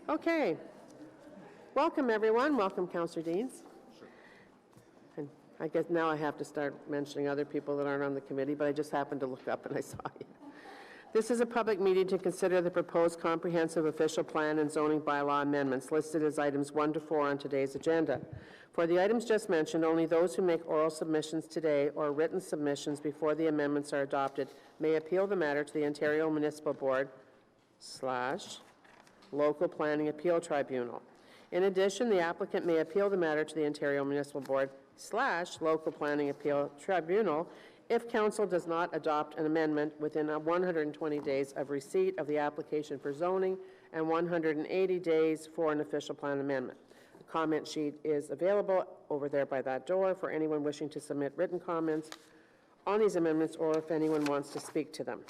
Okay. Welcome, everyone. Welcome, Councillor Deans. And I guess now I have to start mentioning other people that aren't on the committee, but I just happened to look up and I saw you. This is a public meeting to consider the proposed comprehensive official plan and zoning bylaw amendments listed as items 1 to 4 on today's agenda. For the items just mentioned, only those who make oral submissions today or written submissions before the amendments are adopted may appeal the matter to the Ontario Municipal Board / Local Planning Appeal Tribunal. In addition, the applicant may appeal the matter to the Ontario Municipal Board / Local Planning Appeal Tribunal if Council does not adopt an amendment within 120 days of receipt of the application for zoning and 180 days for an official plan amendment. The comment sheet is available over there by that door for anyone wishing to submit written comments on these amendments or if anyone wants to speak to them.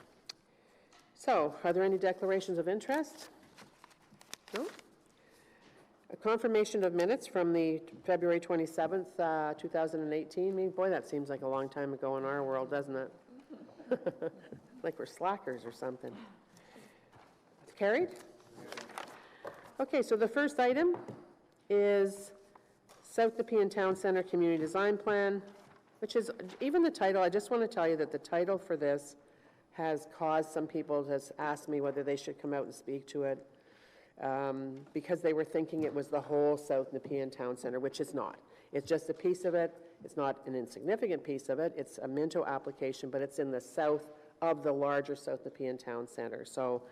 So, are there any declarations of interest? No? A confirmation of minutes from the February 27th, 2018 meeting. Boy, that seems like a long time ago in our world, doesn't it? Like we're slackers or something. It's carried? Okay, so the first item is South Nepean Town Centre Community Design Plan, which is, even the title, I just want to tell you that the title for this has caused some people to ask me whether they should come out and speak to it. Because they were thinking it was the whole South Nepean Town Centre, which it's not. It's just a piece of it. It's not an insignificant piece of it. It's a Minto application, but it's in the south of the larger South Nepean Town Centre. So,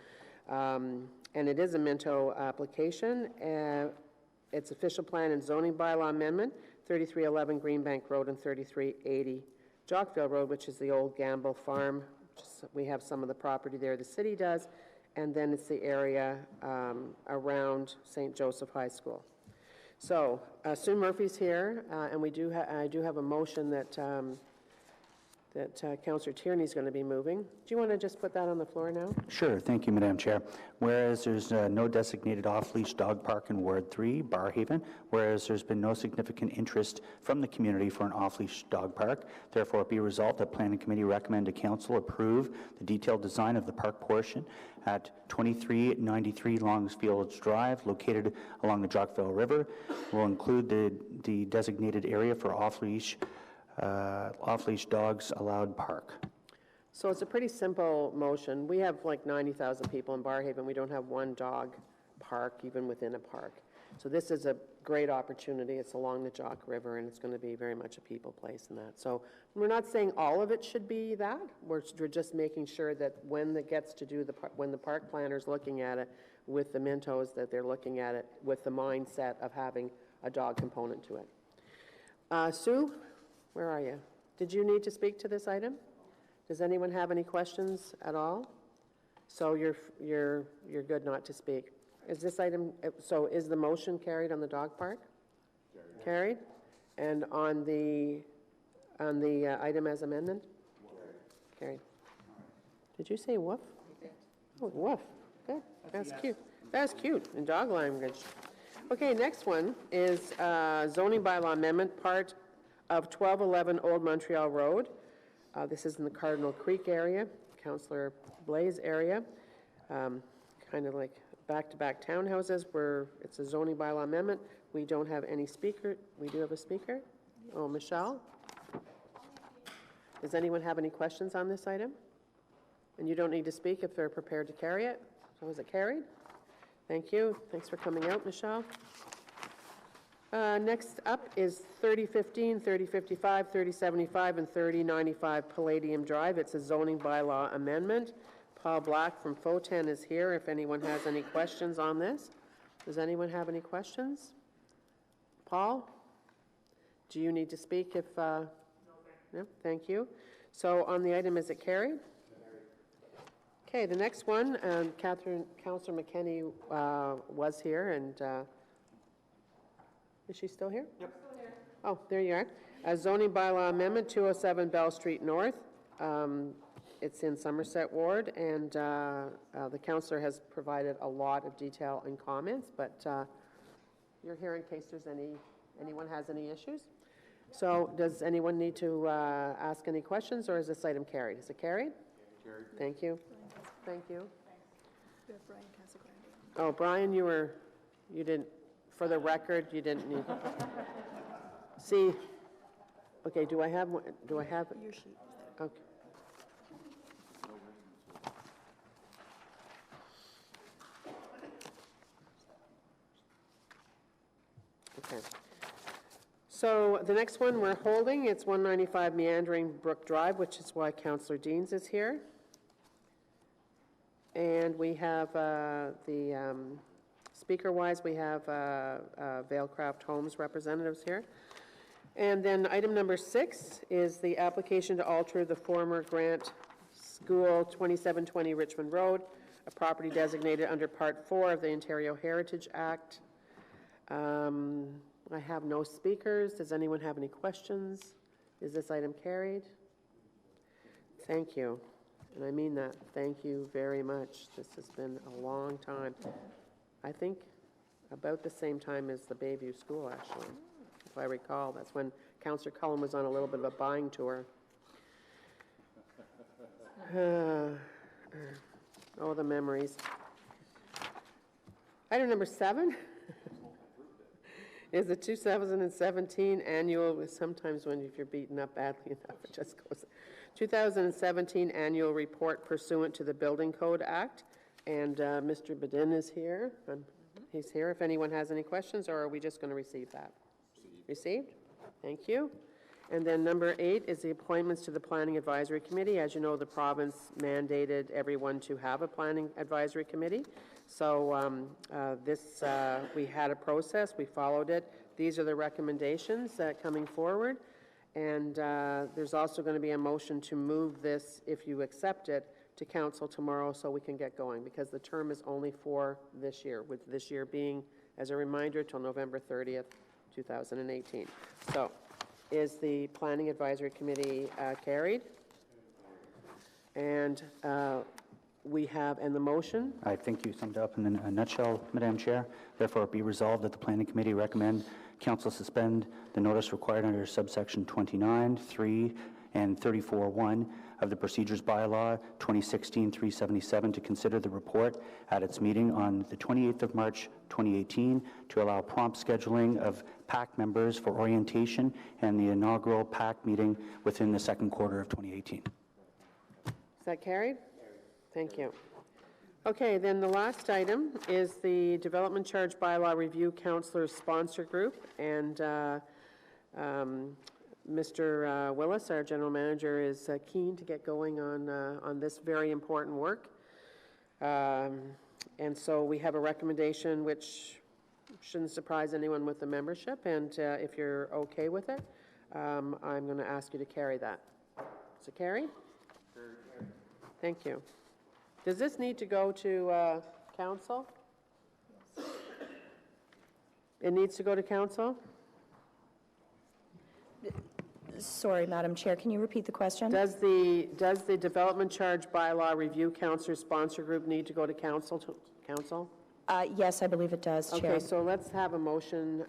and it is a Minto application. It's official plan and zoning bylaw amendment, 3311 Greenbank Road and 3380 Jockville Road, which is the old Gamble Farm. We have some of the property there, the city does. And then it's the area around St. Joseph High School. So Sue Murphy's here, and I do have a motion that Councillor Tierney's going to be moving. Do you want to just put that on the floor now? Sure, thank you, Madam Chair. Whereas there's no designated off-leash dog park in Ward 3, Barrhaven, whereas there's been no significant interest from the community for an off-leash dog park, therefore it be resolved that Planning Committee recommend to Council approve the detailed design of the park portion at 2393 Longsfields Drive, located along the Jockville River. Will include the designated area for off-leash dogs allowed park. So it's a pretty simple motion. We have like 90,000 people in Barrhaven. We don't have one dog park even within a park. So this is a great opportunity. It's along the Jock River, and it's going to be very much a people place in that. So we're not saying all of it should be that. We're just making sure that when it gets to do when the park planner's looking at it with the Mintos, that they're looking at it with the mindset of having a dog component to it. Sue, where are you? Did you need to speak to this item? Does anyone have any questions at all? So you're good not to speak. Is this item, so is the motion carried on the dog park? Carried. And on the item as amendment? Carried. Did you say woof? Oh, woof. Good. That's cute. That's cute in dog language. Okay, next one is zoning bylaw amendment, part of 1211 Old Montreal Road. This is in the Cardinal Creek area, Councillor Blaze area, kind of like back-to-back townhouses where it's a zoning bylaw amendment. We don't have any speaker. We do have a speaker. Oh, Michelle. Does anyone have any questions on this item? And you don't need to speak if they're prepared to carry it. So is it carried? Thank you. Thanks for coming out, Michelle. Next up is 3015, 3055, 3075, and 3095 Palladium Drive. It's a zoning bylaw amendment. Paul Black from FOTEN is here if anyone has any questions on this. Does anyone have any questions? Paul? Do you need to speak if... No, thank you. So on the item, is it carried? Okay, the next one, Councillor McKenney was here, and is she still here? Yep. Still here. Oh, there you are. A zoning bylaw amendment, 207 Bell Street North. It's in Somerset Ward, and the councillor has provided a lot of detail and comments, but you're here in case there's anyone has any issues. So does anyone need to ask any questions, or is this item carried? Is it carried? Carried. Thank you. Thank you. We have Brian Casagrande. Oh, Brian, you were You didn't, for the record, you didn't need. See, okay, do I have, do I have? Your sheet. Okay. Okay. So the next one we're holding, it's 195 Meandering Brook Drive, which is why Councillor Deans is here. And we have speaker-wise, we have Vailcraft Homes representatives here. And then item number 6 is the application to alter the former Grant School 2720 Richmond Road, a property designated under Part 4 of the Ontario Heritage Act. I have no speakers. Does anyone have any questions? Is this item carried? Thank you. And I mean that. Thank you very much. This has been a long time. I think about the same time as the Bayview School, actually, if I recall. That's when Councillor Cullen was on a little bit of a buying tour. Oh, the memories. Item number 7 is the 2017 annual, sometimes when if you're beaten up badly enough, it just goes, 2017 annual report pursuant to the Building Code Act. And Mr. Badin is here. He's here if anyone has any questions, or are we just going to receive that? Received? Thank you. And then number 8 is the appointments to the Planning Advisory Committee. As you know, the province mandated everyone to have a Planning Advisory Committee. So we had a process, we followed it. These are the recommendations coming forward. And there's also going to be a motion to move this, if you accept it, to council tomorrow so we can get going, because the term is only for this year, with this year being, as a reminder, till November 30th, 2018. So, is the Planning Advisory Committee carried? And we have, and the motion? I think you summed it up in a nutshell, Madam Chair. Therefore, it be resolved that the Planning Committee recommend Council suspend the notice required under subsection 29, 3, and 34.1 of the Procedures Bylaw 2016-377 to consider the report at its meeting on the 28th of March 2018 to allow prompt scheduling of PAC members for orientation and the inaugural PAC meeting within the second quarter of 2018. Is that carried? Thank you. Okay, then the last item is the Development Charge Bylaw Review Councillors Sponsor Group, and Mr. Willis, our General Manager, is keen to get going on this very important work. And so we have a recommendation which shouldn't surprise anyone with the membership, and if you're okay with it, I'm going to ask you to carry that. Is it carried? Thank you. Does this need to go to council? It needs to go to council? Sorry, Madam Chair, can you repeat the question? Does the Development Charge Bylaw Review Councillor Sponsor Group need to go to council? Yes, I believe it does, Chair. Okay, so let's have a motion,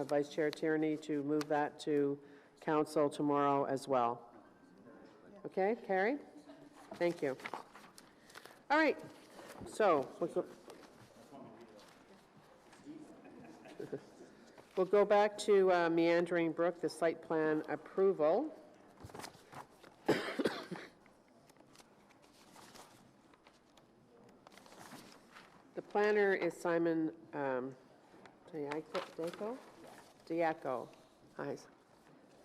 Vice Chair Tierney, to move that to council tomorrow as well. Okay, Carrie? Thank you. All right, so we'll go back to Meandering Brook, the site plan approval. The planner is Simon Diaco. I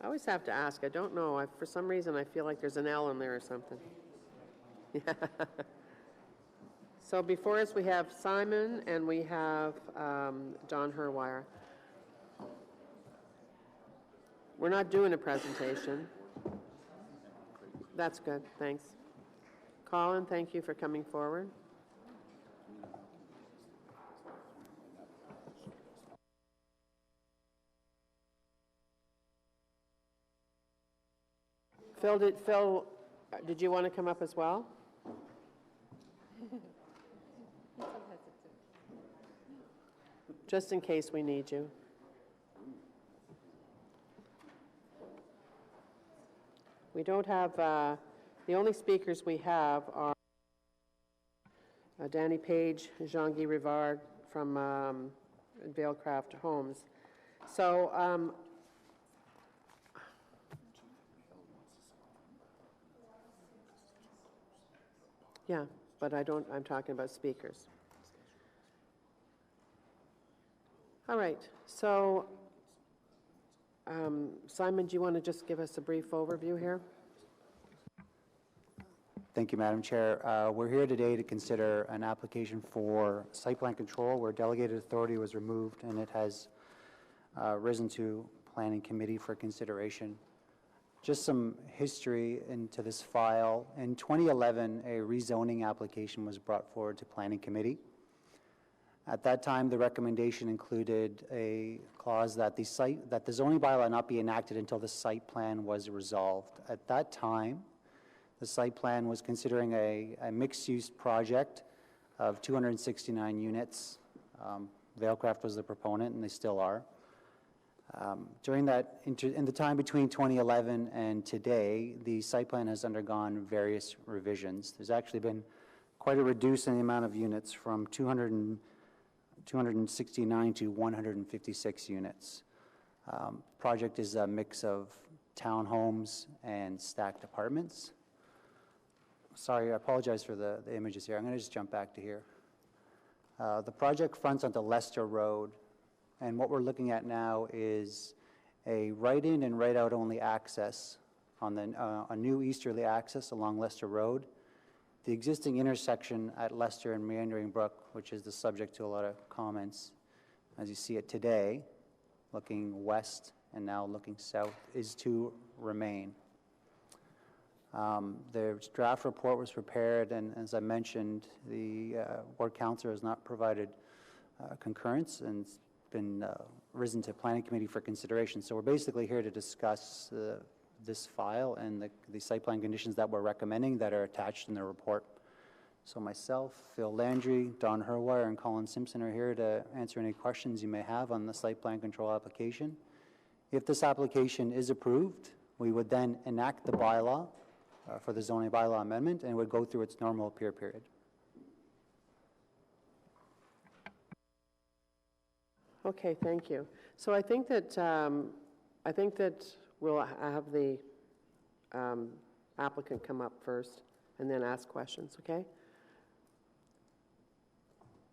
always have to ask. I don't know. For some reason, I feel like there's an L in there or something. So before us, we have Simon and we have Don Herwire. We're not doing a presentation. That's good, thanks. Colin, thank you for coming forward. Phil, did you want to come up as well? Just in case we need you. We don't have, the only speakers we have are Danny Page, Jean-Guy Rivard from and Vailcraft Homes. So, yeah, but I'm talking about speakers. All right, so, Simon, do you want to just give us a brief overview here? Thank you, Madam Chair. We're here today to consider an application for site plan control where delegated authority was removed and it has risen to Planning Committee for consideration. Just some history into this file. In 2011, a rezoning application was brought forward to Planning Committee. At that time, the recommendation included a clause that the zoning bylaw not be enacted until the site plan was resolved. At that time, the site plan was considering a mixed-use project of 269 units. Vailcraft was the proponent, and they still are. During that, in the time between 2011 and today, the site plan has undergone various revisions. There's actually been quite a reduce in the amount of units from 269 to 156 units. Project is a mix of townhomes and stacked apartments. Sorry, I apologize for the images here. I'm going to just jump back to here. The project fronts onto Leicester Road, and what we're looking at now is a right-in and right-out only access on a new easterly access along Leicester Road. The existing intersection at Leicester and Meandering Brook, which is the subject to a lot of comments, as you see it today, looking west and now looking south, is to remain. The draft report was prepared, and as I mentioned, the Board Councillor has not provided concurrence and it's been risen to Planning Committee for consideration. So we're basically here to discuss this file and the site plan conditions that we're recommending that are attached in the report. So myself, Phil Landry, Don Herwire, and Colin Simpson are here to answer any questions you may have on the site plan control application. If this application is approved, we would then enact the bylaw for the zoning bylaw amendment and would go through its normal appeal period. Okay, thank you. So I think that we'll have the applicant come up first and then ask questions, okay?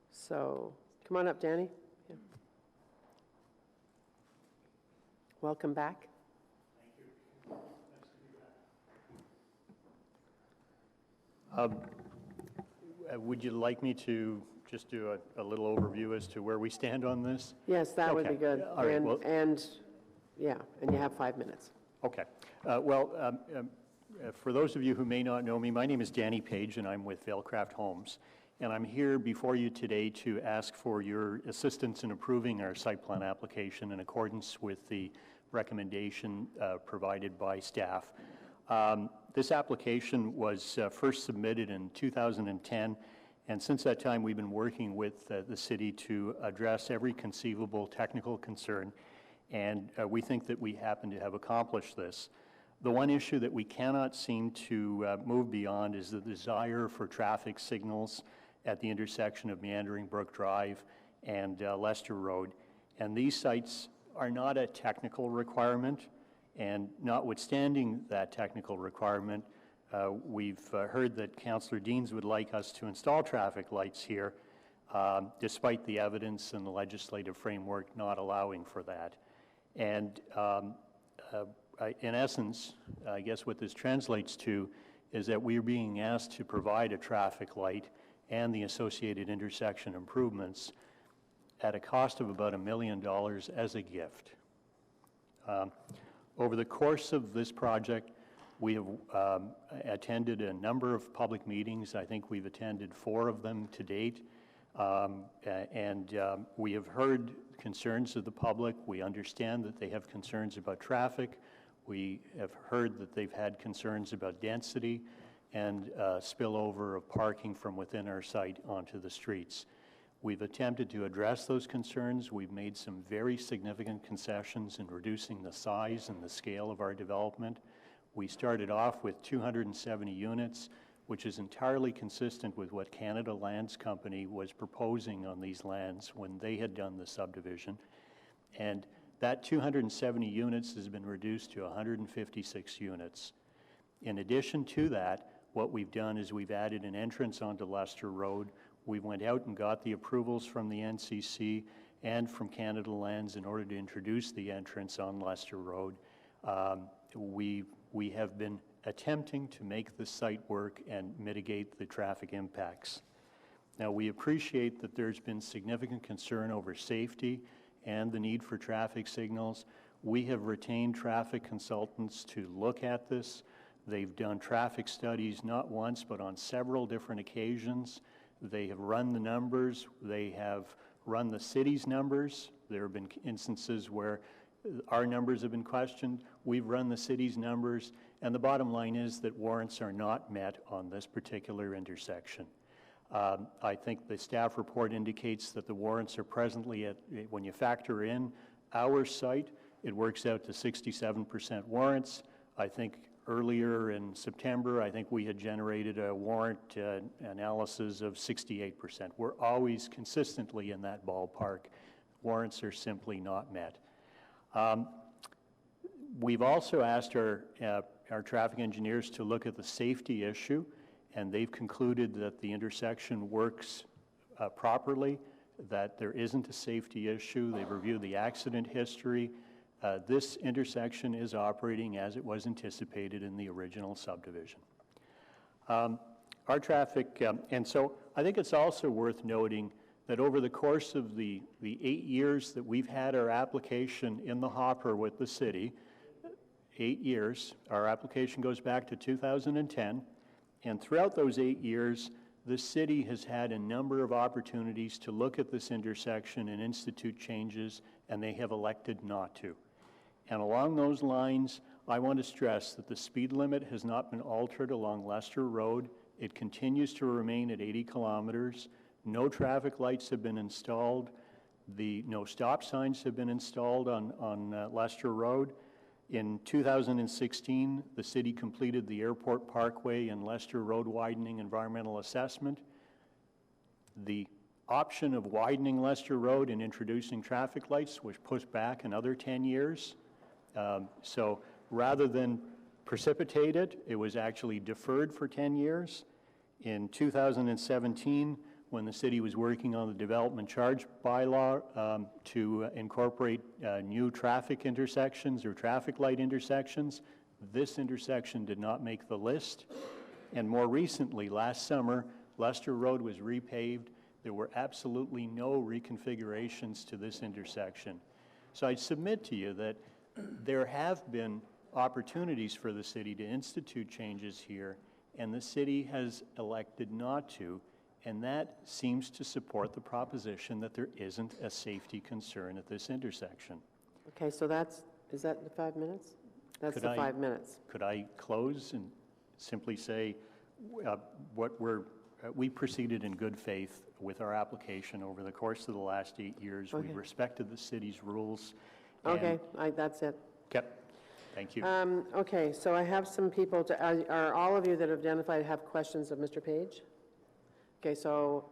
So come on up, Danny. Yeah. Welcome back. Thank you. Nice to be back. Would you like me to just do a little overview as to where we stand on this? Yes, that would be good. All right, and you have 5 minutes. Okay. For those of you who may not know me, my name is Danny Page, and I'm with Vailcraft Homes. And I'm here before you today to ask for your assistance in approving our site plan application in accordance with the recommendation provided by staff. This application was first submitted in 2010, and since that time we've been working with the city to address every conceivable technical concern, and we think that we happen to have accomplished this. The one issue that we cannot seem to move beyond is the desire for traffic signals at the intersection of Meandering Brook Drive and Leicester Road. And these sites are not a technical requirement, and notwithstanding that technical requirement, we've heard that Councillor Deans would like us to install traffic lights here, despite the evidence and the legislative framework not allowing for that. And in essence, I guess what this translates to is that we're being asked to provide a traffic light and the associated intersection improvements at a cost of about $1 million as a gift. Over the course of this project, we have attended a number of public meetings. I think we've attended 4 of them to date. We have heard concerns of the public. We understand that they have concerns about traffic. We have heard that they've had concerns about density and spillover of parking from within our site onto the streets. We've attempted to address those concerns. We've made some very significant concessions in reducing the size and the scale of our development. We started off with 270 units. which is entirely consistent with what Canada Lands Company was proposing on these lands when they had done the subdivision. And that 270 units has been reduced to 156 units. In addition to that, what we've done is we've added an entrance onto Lester Road. We went out and got the approvals from the NCC and from Canada Lands in order to introduce the entrance on Lester Road. We have been attempting to make the site work and mitigate the traffic impacts. Now, we appreciate that there's been significant concern over safety and the need for traffic signals. We have retained traffic consultants to look at this. They've done traffic studies not once, but on several different occasions. They have run the numbers. They have run the city's numbers. There have been instances where our numbers have been questioned. We've run the city's numbers, and the bottom line is that warrants are not met on this particular intersection. I think the staff report indicates that the warrants are presently at, when you factor in our site, it works out to 67% warrants. I think earlier in September, I think we had generated a warrant analysis of 68%. We're always consistently in that ballpark. Warrants are simply not met. We've also asked our traffic engineers to look at the safety issue, and they've concluded that the intersection works properly, that there isn't a safety issue. They've reviewed the accident history. This intersection is operating as it was anticipated in the original subdivision. Our traffic, and so I think it's also worth noting that over the course of the 8 years that we've had our application in the hopper with the city, 8 years, our application goes back to 2010, and throughout those 8 years, the city has had a number of opportunities to look at this intersection and institute changes, and they have elected not to. And along those lines, I want to stress that the speed limit has not been altered along Lester Road. It continues to remain at 80 kilometers. No traffic lights have been installed. No stop signs have been installed on Lester Road. In 2016, the city completed the Airport Parkway and Lester Road widening environmental assessment. The option of widening Lester Road and introducing traffic lights was pushed back another 10 years. So rather than precipitate it, it was actually deferred for 10 years. In 2017, when the city was working on the development charge bylaw to incorporate new traffic intersections or traffic light intersections, this intersection did not make the list. And more recently, last summer, Lester Road was repaved. There were absolutely no reconfigurations to this intersection. So I submit to you that there have been opportunities for the city to institute changes here, and the city has elected not to, and that seems to support the proposition that there isn't a safety concern at this intersection. Okay, so is that the 5 minutes? That's the 5 minutes. Could I close and simply say we proceeded in good faith with our application over the course of the last 8 years. Okay. We respected the city's rules. Okay, that's it. Okay, thank you. Okay, so I have some people, are all of you that have identified have questions of Mr. Page? Okay, so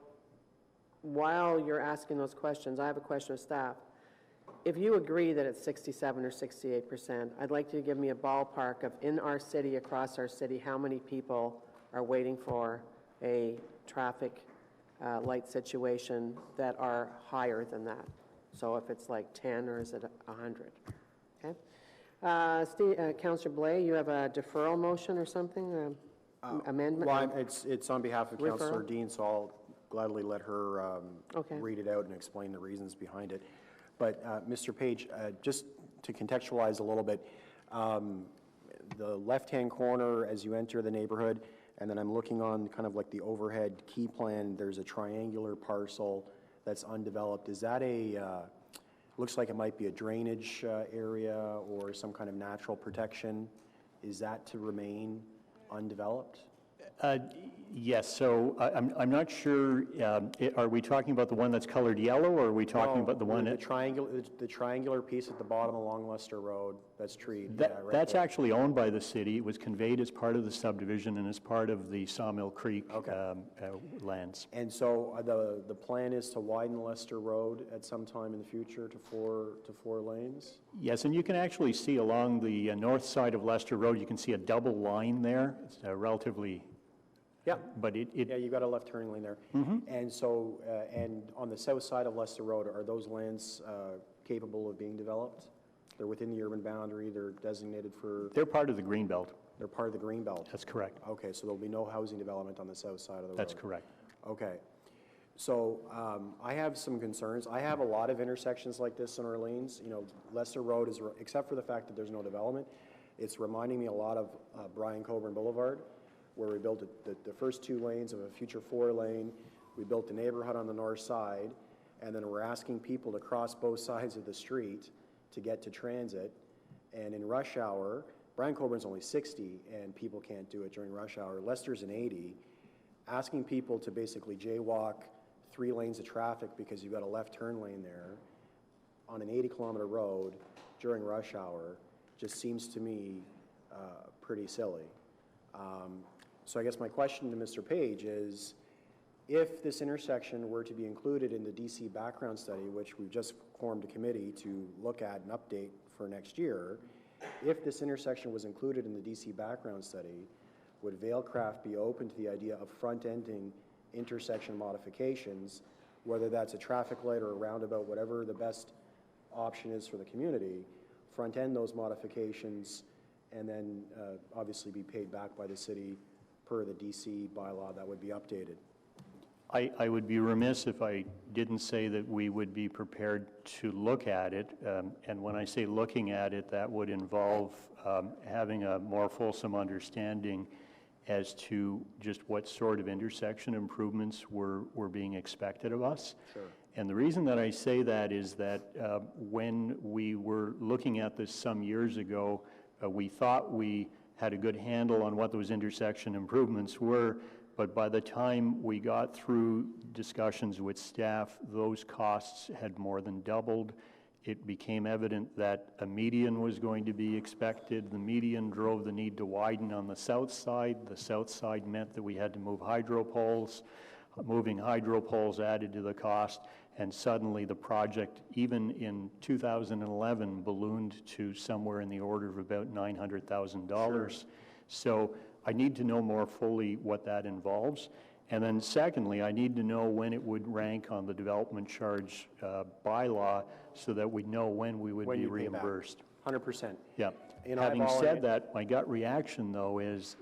while you're asking those questions, I have a question of staff. If you agree that it's 67 or 68%, I'd like you to give me a ballpark of in our city, across our city, how many people are waiting for a traffic light situation that are higher than that. So if it's like 10 or is it 100? Okay. Councillor Blais, you have a deferral motion or something? Amendment? Well, it's on behalf of Councillor Referral? Dean, so I'll gladly let her Okay. read it out and explain the reasons behind it. But Mr. Page, just to contextualize a little bit, the left-hand corner as you enter the neighborhood, and then I'm looking on kind of like the overhead key plan, there's a triangular parcel that's undeveloped. Is that looks like it might be a drainage area or some kind of natural protection. Is that to remain undeveloped? Yes, so I'm not sure, are we talking about the one that's colored yellow, or are we talking about the one? The triangular piece at the bottom along Leicester Road, that's treed. That's actually owned by the city. It was conveyed as part of the subdivision and as part of the Sawmill Creek lands. And so the plan is to widen Leicester Road at some time in the future to four lanes? Yes, and you can actually see along the north side of Leicester Road, you can see a double line there. It's relatively... Yeah. But Yeah, you got a left turning lane there. And so, and on the south side of Leicester Road, are those lands capable of being developed? They're within the urban boundary, they're designated for... They're part of the green belt. They're part of the green belt? That's correct. Okay, so there'll be no housing development on the south side of the road? That's correct. Okay. So I have some concerns. I have a lot of intersections like this in Orleans. You know, Leicester Road is, except for the fact that there's no development, it's reminding me a lot of Brian Coburn Boulevard, where we built the first 2 lanes of a future 4-lane. We built the neighborhood on the north side, and then we're asking people to cross both sides of the street to get to transit. And in rush hour, Brian Coburn's only 60, and people can't do it during rush hour. Leicester's an 80. Asking people to basically jaywalk 3 lanes of traffic because you've got a left turn lane there on an 80-kilometer road during rush hour just seems to me pretty silly. So I guess my question to Mr. Page is, if this intersection were to be included in the DC background study, which we've just formed a committee to look at and update for next year, if this intersection was included in the DC background study, would Vailcraft be open to the idea of front-ending intersection modifications, whether that's a traffic light or a roundabout, whatever the best option is for the community, front-end those modifications, and then obviously be paid back by the city per the DC bylaw that would be updated? I would be remiss if I didn't say that we would be prepared to look at it. And when I say looking at it, that would involve having a more fulsome understanding as to just what sort of intersection improvements were being expected of us. Sure. And the reason that I say that is that when we were looking at this some years ago, we thought we had a good handle on what those intersection improvements were, but by the time we got through discussions with staff, those costs had more than doubled. It became evident that a median was going to be expected. The median drove the need to widen on the south side. The south side meant that we had to move hydro poles. Moving hydro poles added to the cost, and suddenly the project, even in 2011, ballooned to somewhere in the order of about $900,000. Sure. So I need to know more fully what that involves. And then secondly, I need to know when it would rank on the development charge bylaw so that we know when we would be reimbursed. 100%. Yeah. Having said that, my gut reaction though is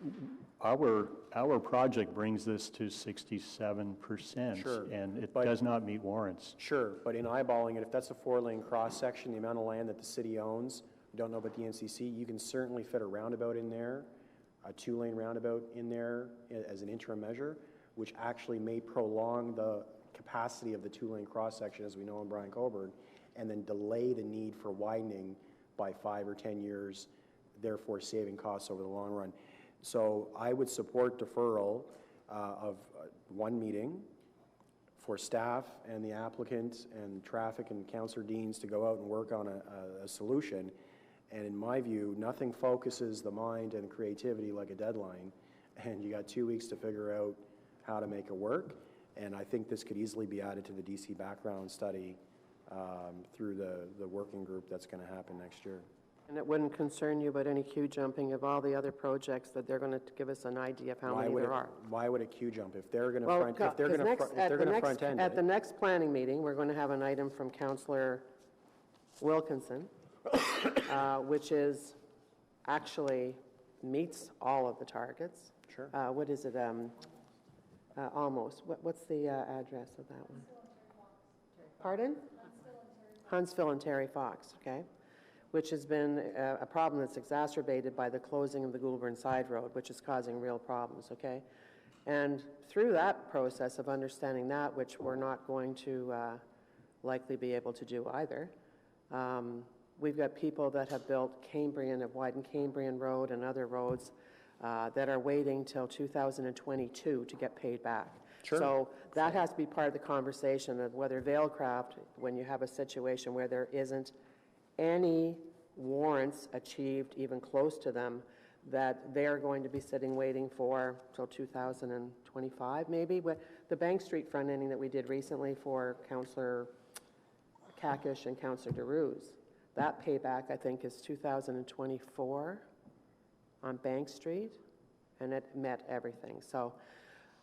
our project brings this to 67%, Sure, and it does not meet warrants. Sure, but in eyeballing it, if that's a 4-lane cross-section, the amount of land that the city owns, we don't know about the NCC, you can certainly fit a roundabout in there, a 2-lane roundabout in there as an interim measure, which actually may prolong the capacity of the 2-lane cross-section, as we know in Brian Coburn, and then delay the need for widening by 5 or 10 years, therefore saving costs over the long run. So I would support deferral of 1 meeting for staff and the applicant and traffic and Councillor Deans to go out and work on a solution. And in my view, nothing focuses the mind and creativity like a deadline. And you got 2 weeks to figure out how to make it work. And I think this could easily be added to the DC background study through the working group that's going to happen next year. And it wouldn't concern you about any queue jumping of all the other projects that they're going to give us an idea of how many there are? Why would a queue jump if they're going to Well, front end at the next planning meeting, we're going to have an item from Councillor Wilkinson, which is actually meets all of the targets. Sure. What is it? Almost. What's the address of that one? Pardon? Huntsville and Terry Fox. Okay. Which has been a problem that's exacerbated by the closing of the Goulburn Side Road, which is causing real problems, okay? And through that process of understanding that, which we're not going to likely be able to do either, we've got people that have built Cambrian, have widened Cambrian Road and other roads that are waiting till 2022 to get paid back. Sure. So that has to be part of the conversation of whether Vailcraft, when you have a situation where there isn't any warrants achieved even close to them, that they're going to be sitting waiting for till 2025 maybe. The Bank Street front ending that we did recently for Councillor Kakish and Councillor DeRuse, that payback I think is 2024 on Bank Street, and it met everything. So,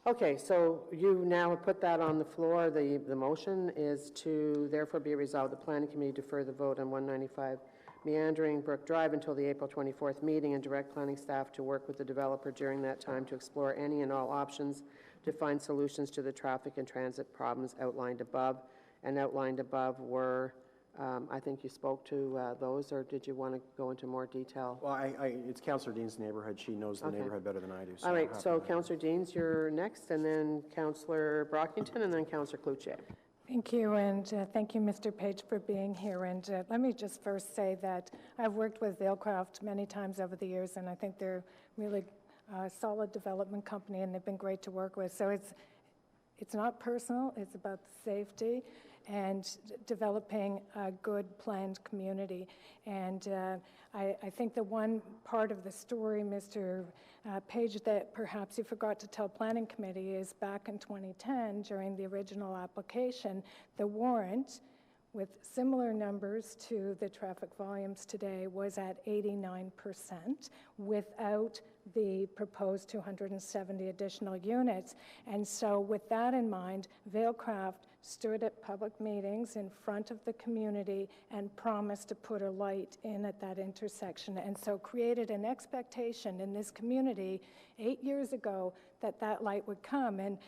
okay, so you now have put that on the floor. The motion is to therefore be resolved, the Planning Committee defer the vote on 195 Meandering Brook Drive until the April 24th meeting and direct planning staff to work with the developer during that time to explore any and all options to find solutions to the traffic and transit problems outlined above. And outlined above were, I think you spoke to those, or did you want to go into more detail? Well, it's Councillor Dean's neighborhood. She knows the Okay. neighborhood better than I do. All right, I'm so happy to- Councillor Deans, you're next, and then Councillor Brockington, and then Councillor Cloutier. Thank you, and thank you, Mr. Page, for being here. And let me just first say that I've worked with Vailcraft many times over the years, and I think they're really a solid development company, and they've been great to work with. So it's not personal, it's about safety and developing a good planned community. And I think the one part of the story, Mr. Page, that perhaps you forgot to tell Planning Committee is back in 2010, during the original application, the warrant, with similar numbers to the traffic volumes today, was at 89% without the proposed 270 additional units. And so with that in mind, Vailcraft stood at public meetings in front of the community and promised to put a light in at that intersection, and so created an expectation in this community 8 years ago that that light would come. And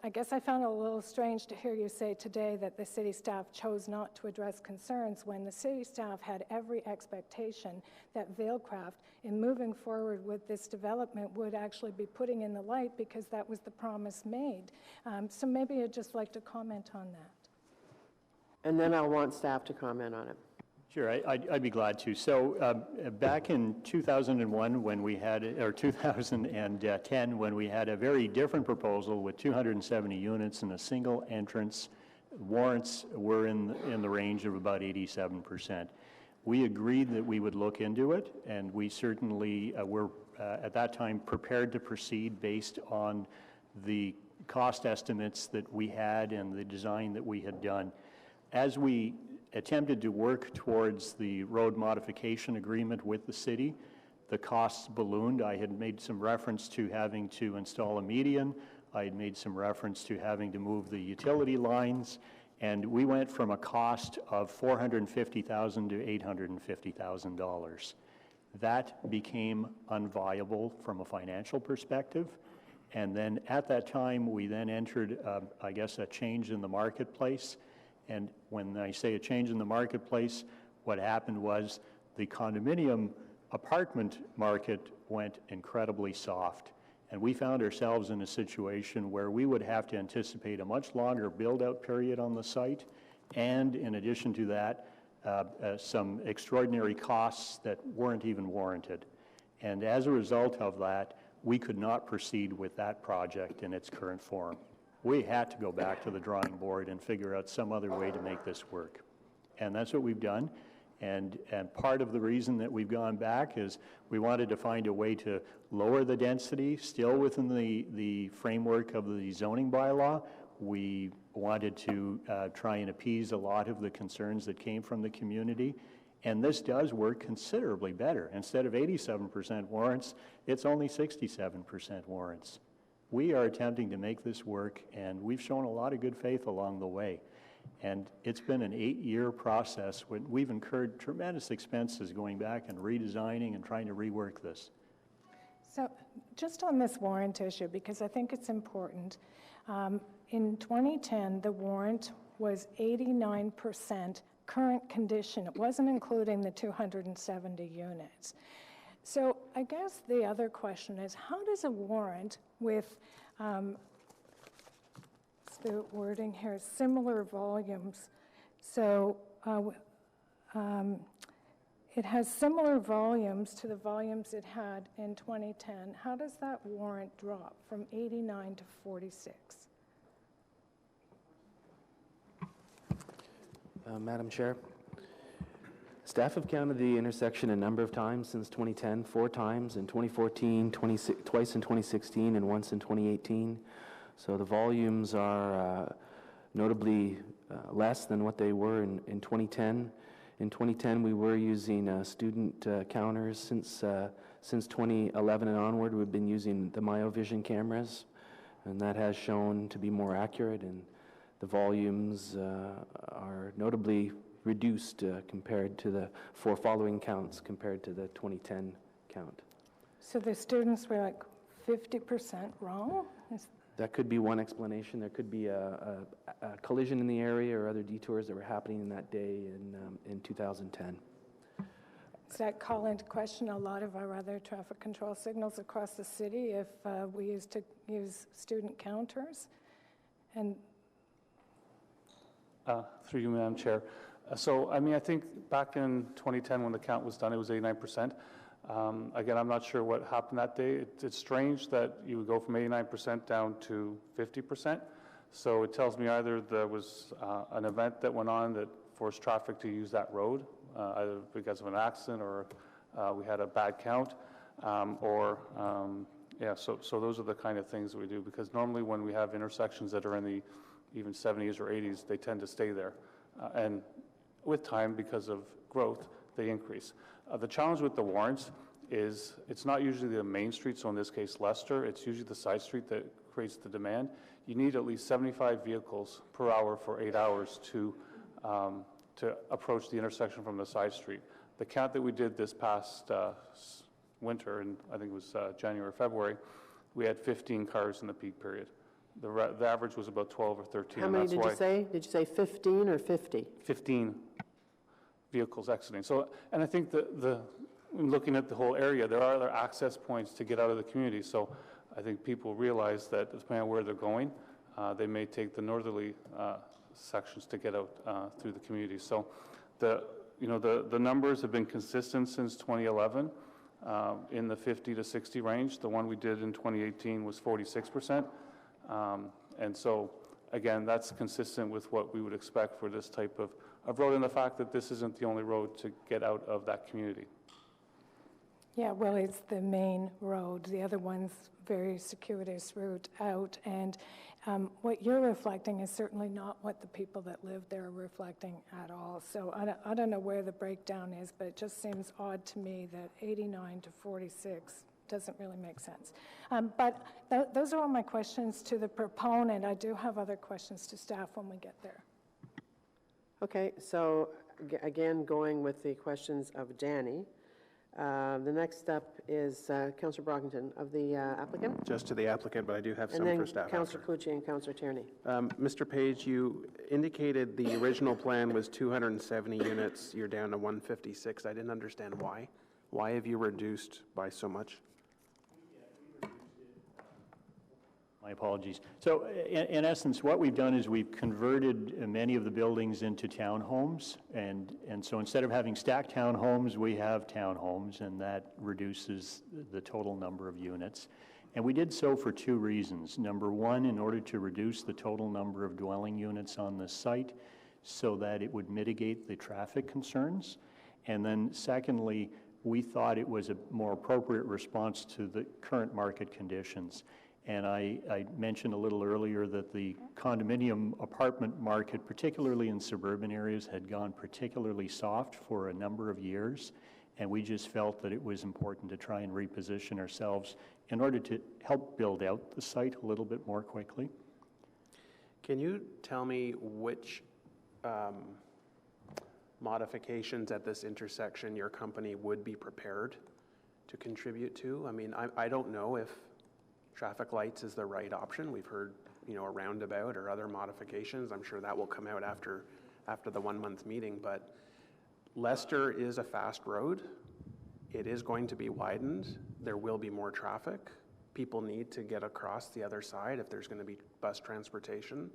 I guess I found it a little strange to hear you say today that the city staff chose not to address concerns when the city staff had every expectation that Vailcraft, in moving forward with this development, would actually be putting in the light, because that was the promise made. So maybe I'd just like to comment on that. And then I'll want staff to comment on it. Sure, I'd be glad to. So back in 2001, when we had, or 2010, when we had a very different proposal with 270 units and a single entrance, warrants were in the range of about 87%. We agreed that we would look into it, and we certainly were at that time prepared to proceed based on the cost estimates that we had and the design that we had done. As we attempted to work towards the road modification agreement with the city, the costs ballooned. I had made some reference to having to install a median. I had made some reference to having to move the utility lines, and we went from a cost of $450,000 to $850,000. That became unviable from a financial perspective. And then at that time, we then entered, I guess, a change in the marketplace. And when I say a change in the marketplace, what happened was the condominium apartment market went incredibly soft. And we found ourselves in a situation where we would have to anticipate a much longer build-out period on the site, and in addition to that, some extraordinary costs that weren't even warranted. And as a result of that, we could not proceed with that project in its current form. We had to go back to the drawing board and figure out some other way to make this work. And that's what we've done. And part of the reason that we've gone back is we wanted to find a way to lower the density, still within the framework of the zoning bylaw. We wanted to try and appease a lot of the concerns that came from the community. And this does work considerably better. Instead of 87% warrants, it's only 67% warrants. We are attempting to make this work, and we've shown a lot of good faith along the way. And it's been an 8-year process when we've incurred tremendous expenses going back and redesigning and trying to rework this. So just on this warrant issue, because I think it's important, in 2010, the warrant was 89% current condition. It wasn't including the 270 units. So I guess the other question is, how does a warrant with, what's the wording here, similar volumes, so it has similar volumes to the volumes it had in 2010. How does that warrant drop from 89 to 46? Madam Chair, staff have counted the intersection a number of times since 2010, 4 times, in 2014, twice in 2016, and once in 2018. So the volumes are notably less than what they were in 2010. In 2010, we were using student counters. Since 2011 and onward, we've been using the MyoVision cameras, and that has shown to be more accurate, and the volumes are notably reduced compared to the 4 following counts compared to the 2010 count. So the students were like 50% wrong? That could be one explanation. There could be a collision in the area or other detours that were happening in that day in 2010. Does that call into question a lot of our other traffic control signals across the city if we used to use student counters? And through you, Madam Chair. So, I mean, I think back in 2010 when the count was done, it was 89%. Again, I'm not sure what happened that day. It's strange that you would go from 89% down to 50%. So it tells me either there was an event that went on that forced traffic to use that road, either because of an accident or we had a bad count, yeah, so those are the kind of things that we do, because normally when we have intersections that are in the even 70s or 80s, they tend to stay there. And with time, because of growth, they increase. The challenge with the warrants is it's not usually the main street, so in this case Leicester, it's usually the side street that creates the demand. You need at least 75 vehicles per hour for 8 hours to approach the intersection from the side street. The count that we did this past winter, and I think it was January or February, we had 15 cars in the peak period. The average was about 12 or 13. How many did you say? Did you say 15 or 50? 15 vehicles exiting. So, and I think looking at the whole area, there are other access points to get out of the community. So I think people realize that depending on where they're going, they may take the northerly sections to get out through the community. So the numbers have been consistent since 2011 in the 50 to 60 range. The one we did in 2018 was 46%. And so, again, that's consistent with what we would expect for this type of road, and the fact that this isn't the only road to get out of that community. yeah, well, it's the main road. The other one's very circuitous route out, and what you're reflecting is certainly not what the people that live there are reflecting at all. So I don't know where the breakdown is, but it just seems odd to me that 89 to 46 doesn't really make sense. But those are all my questions to the proponent. I do have other questions to staff when we get there. Okay, so again, going with the questions of Danny, the next up is Councillor Brockington of the applicant. Just to the applicant, but I do have some And for then staff. Councillor Clucci and Councillor Tierney. Mr. Page, you indicated the original plan was 270 units. You're down to 156. I didn't understand why. Why have you reduced by so much? My apologies. So in essence, what we've done is we've converted many of the buildings into townhomes. And so instead of having stacked townhomes, we have townhomes, and that reduces the total number of units. And we did so for 2 reasons. Number one, in order to reduce the total number of dwelling units on the site so that it would mitigate the traffic concerns. And then secondly, we thought it was a more appropriate response to the current market conditions. And I mentioned a little earlier that the condominium apartment market, particularly in suburban areas, had gone particularly soft for a number of years. And we just felt that it was important to try and reposition ourselves in order to help build out the site a little bit more quickly. Can you tell me which modifications at this intersection your company would be prepared to contribute to? I mean, I don't know if traffic lights is the right option. We've heard, a roundabout or other modifications. I'm sure that will come out after the 1-month meeting, but Leicester is a fast road. It is going to be widened. There will be more traffic. People need to get across the other side if there's going to be bus transportation.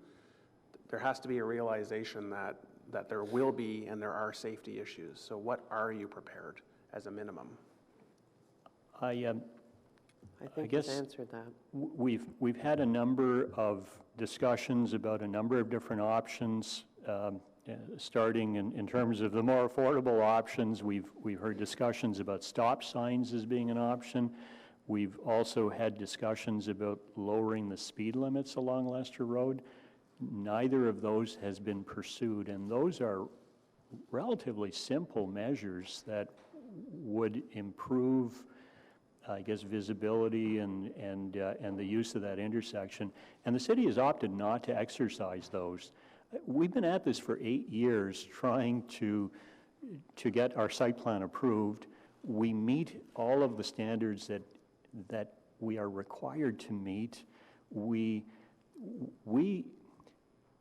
There has to be a realization that that there will be and there are safety issues. So what are you prepared as a minimum? I think you've guess answered that. We've had a number of discussions about a number of different options, starting in terms of the more affordable options. We've heard discussions about stop signs as being an option. We've also had discussions about lowering the speed limits along Lester Road. Neither of those has been pursued, and those are relatively simple measures that would improve, I guess, visibility and the use of that intersection. And the city has opted not to exercise those. We've been at this for 8 years trying to get our site plan approved. We meet all of the standards that we are required to meet. We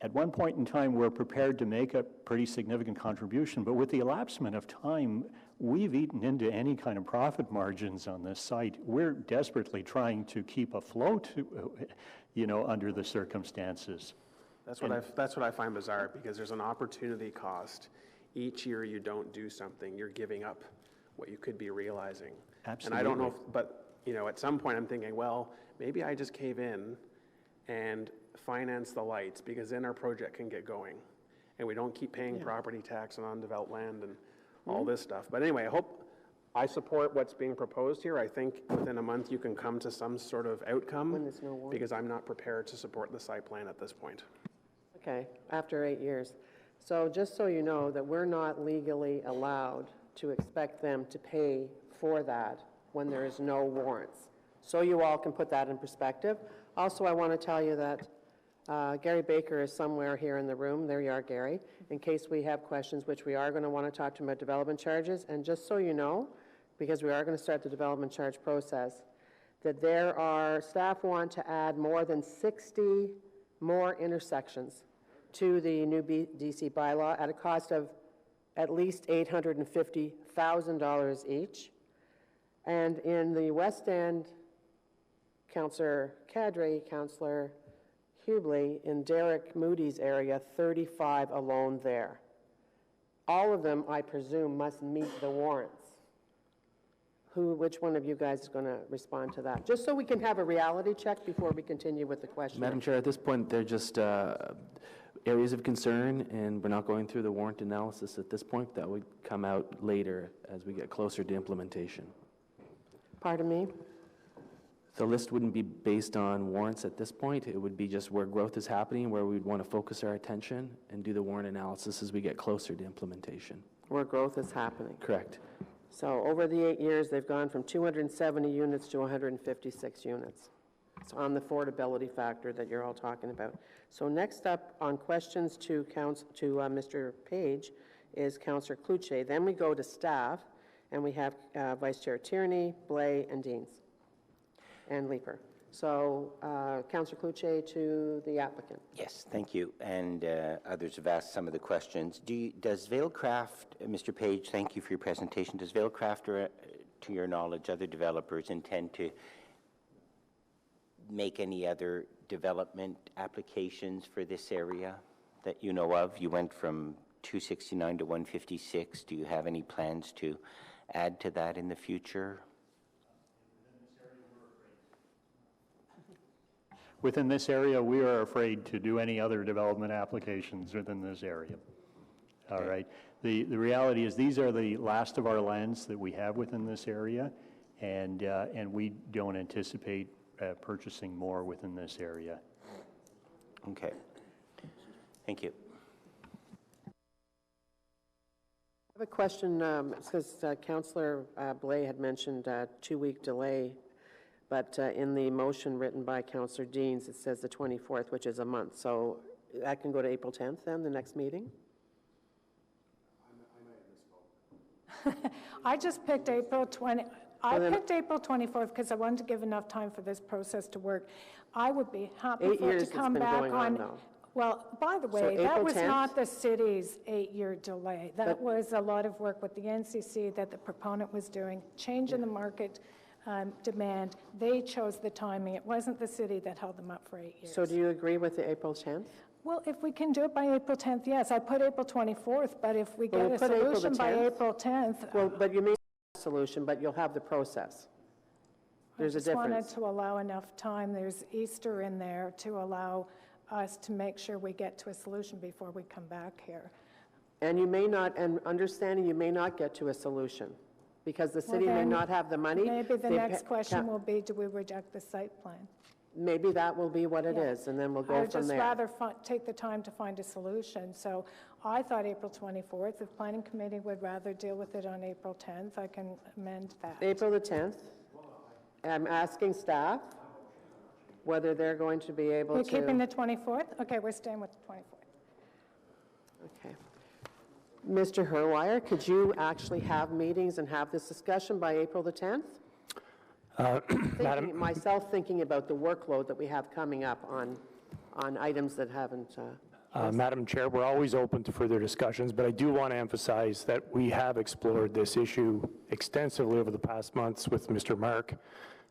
at one point in time were prepared to make a pretty significant contribution, but with the elapsement of time, we've eaten into any kind of profit margins on this site. We're desperately trying to keep afloat, under the circumstances. That's what I find bizarre, because there's an opportunity cost. Each year you don't do something, you're giving up what you could be realizing. Absolutely. And I don't know, but at some point I'm thinking, well, maybe I just cave in and finance the lights, because then our project can get going, and we don't keep paying property tax on undeveloped land and all this stuff. But anyway, I support what's being proposed here. I think within a month you can come to some sort of outcome, When there's no warrant. because I'm not prepared to support the site plan at this point. Okay, after 8 years. So just so you know that we're not legally allowed to expect them to pay for that when there is no warrants. So you all can put that in perspective. Also, I want to tell you that Gary Baker is somewhere here in the room. There you are, Gary, in case we have questions, which we are going to want to talk to him about development charges. And just so you know, because we are going to start the development charge process, that staff want to add more than 60 more intersections to the new DC bylaw at a cost of at least $850,000 each. And in the West End, Councillor Cadre, Councillor Hubley, in Derek Moody's area, 35 alone there. All of them, I presume, must meet the warrants. Which one of you guys is going to respond to that? Just so we can have a reality check before we continue with the question. Madam Chair, at this point, they're just areas of concern, and we're not going through the warrant analysis at this point. That would come out later as we get closer to implementation. Pardon me? The list wouldn't be based on warrants at this point. It would be just where growth is happening, where we'd want to focus our attention and do the warrant analysis as we get closer to implementation. Where growth is happening. Correct. So over the 8 years, they've gone from 270 units to 156 units. It's on the affordability factor that you're all talking about. So next up on questions to Mr. Page is Councillor Cloutier. Then we go to staff, and we have Vice Chair Tierney, Blais, and Deans, and Leeper. So Councillor Cloutier to the applicant. Yes, thank you. And others have asked some of the questions. Does Vailcraft, Mr. Page, thank you for your presentation. Does Vailcraft, or to your knowledge, other developers intend to make any other development applications for this area that you know of? You went from 269 to 156. Do you have any plans to add to that in the future? Within this area, we are afraid to do any other development applications within this area. All right. The reality is these are the last of our lands that we have within this area, and we don't anticipate purchasing more within this area. Okay. Thank you. I have a question, because Councillor Blais had mentioned a 2-week delay, but in the motion written by Councillor Deans, it says the 24th, which is a month. So that can go to April 10th then, the next meeting? I just picked April 20. I picked April 24th because I wanted to give enough time for this process to work. I would be happy 8 for it years to it's come been back going on, though. Well, by the So way, that April was 10th? not the city's 8-year delay. That was a lot of work with the NCC that the proponent was doing, change in the market demand. They chose the timing. It wasn't the city that held them up for 8 years. So do you agree with the April 10th? Well, if we can do it by April 10th, yes. I put April 24th, but if we Well, get we'll a put April the solution by 10th. April 10th, Well, but you may have a solution, but you'll have the process. There's a I just wanted difference. to allow enough time. There's Easter in there to allow us to make sure we get to a solution before we come back here. And you may not, and understanding you may not get to a solution, because the city may then not have the money. Maybe the They next question ca- will be, do we reject the site plan? Maybe that will be what it Yeah. is, and then we'll I go would from just there. rather take the time to find a solution. So I thought April 24th. If Planning Committee would rather deal with it on April 10th, I can amend that. April the 10th. I'm asking staff whether they're going to be able We're to. keeping the 24th? Okay, we're staying with the 24th. Okay. Mr. Herwire, could you actually have meetings and have this discussion by April the 10th? Myself thinking about the workload that we have coming up on items that haven't. Madam Chair, we're always open to further discussions, but I do want to emphasize that we have explored this issue extensively over the past months with Mr. Mark,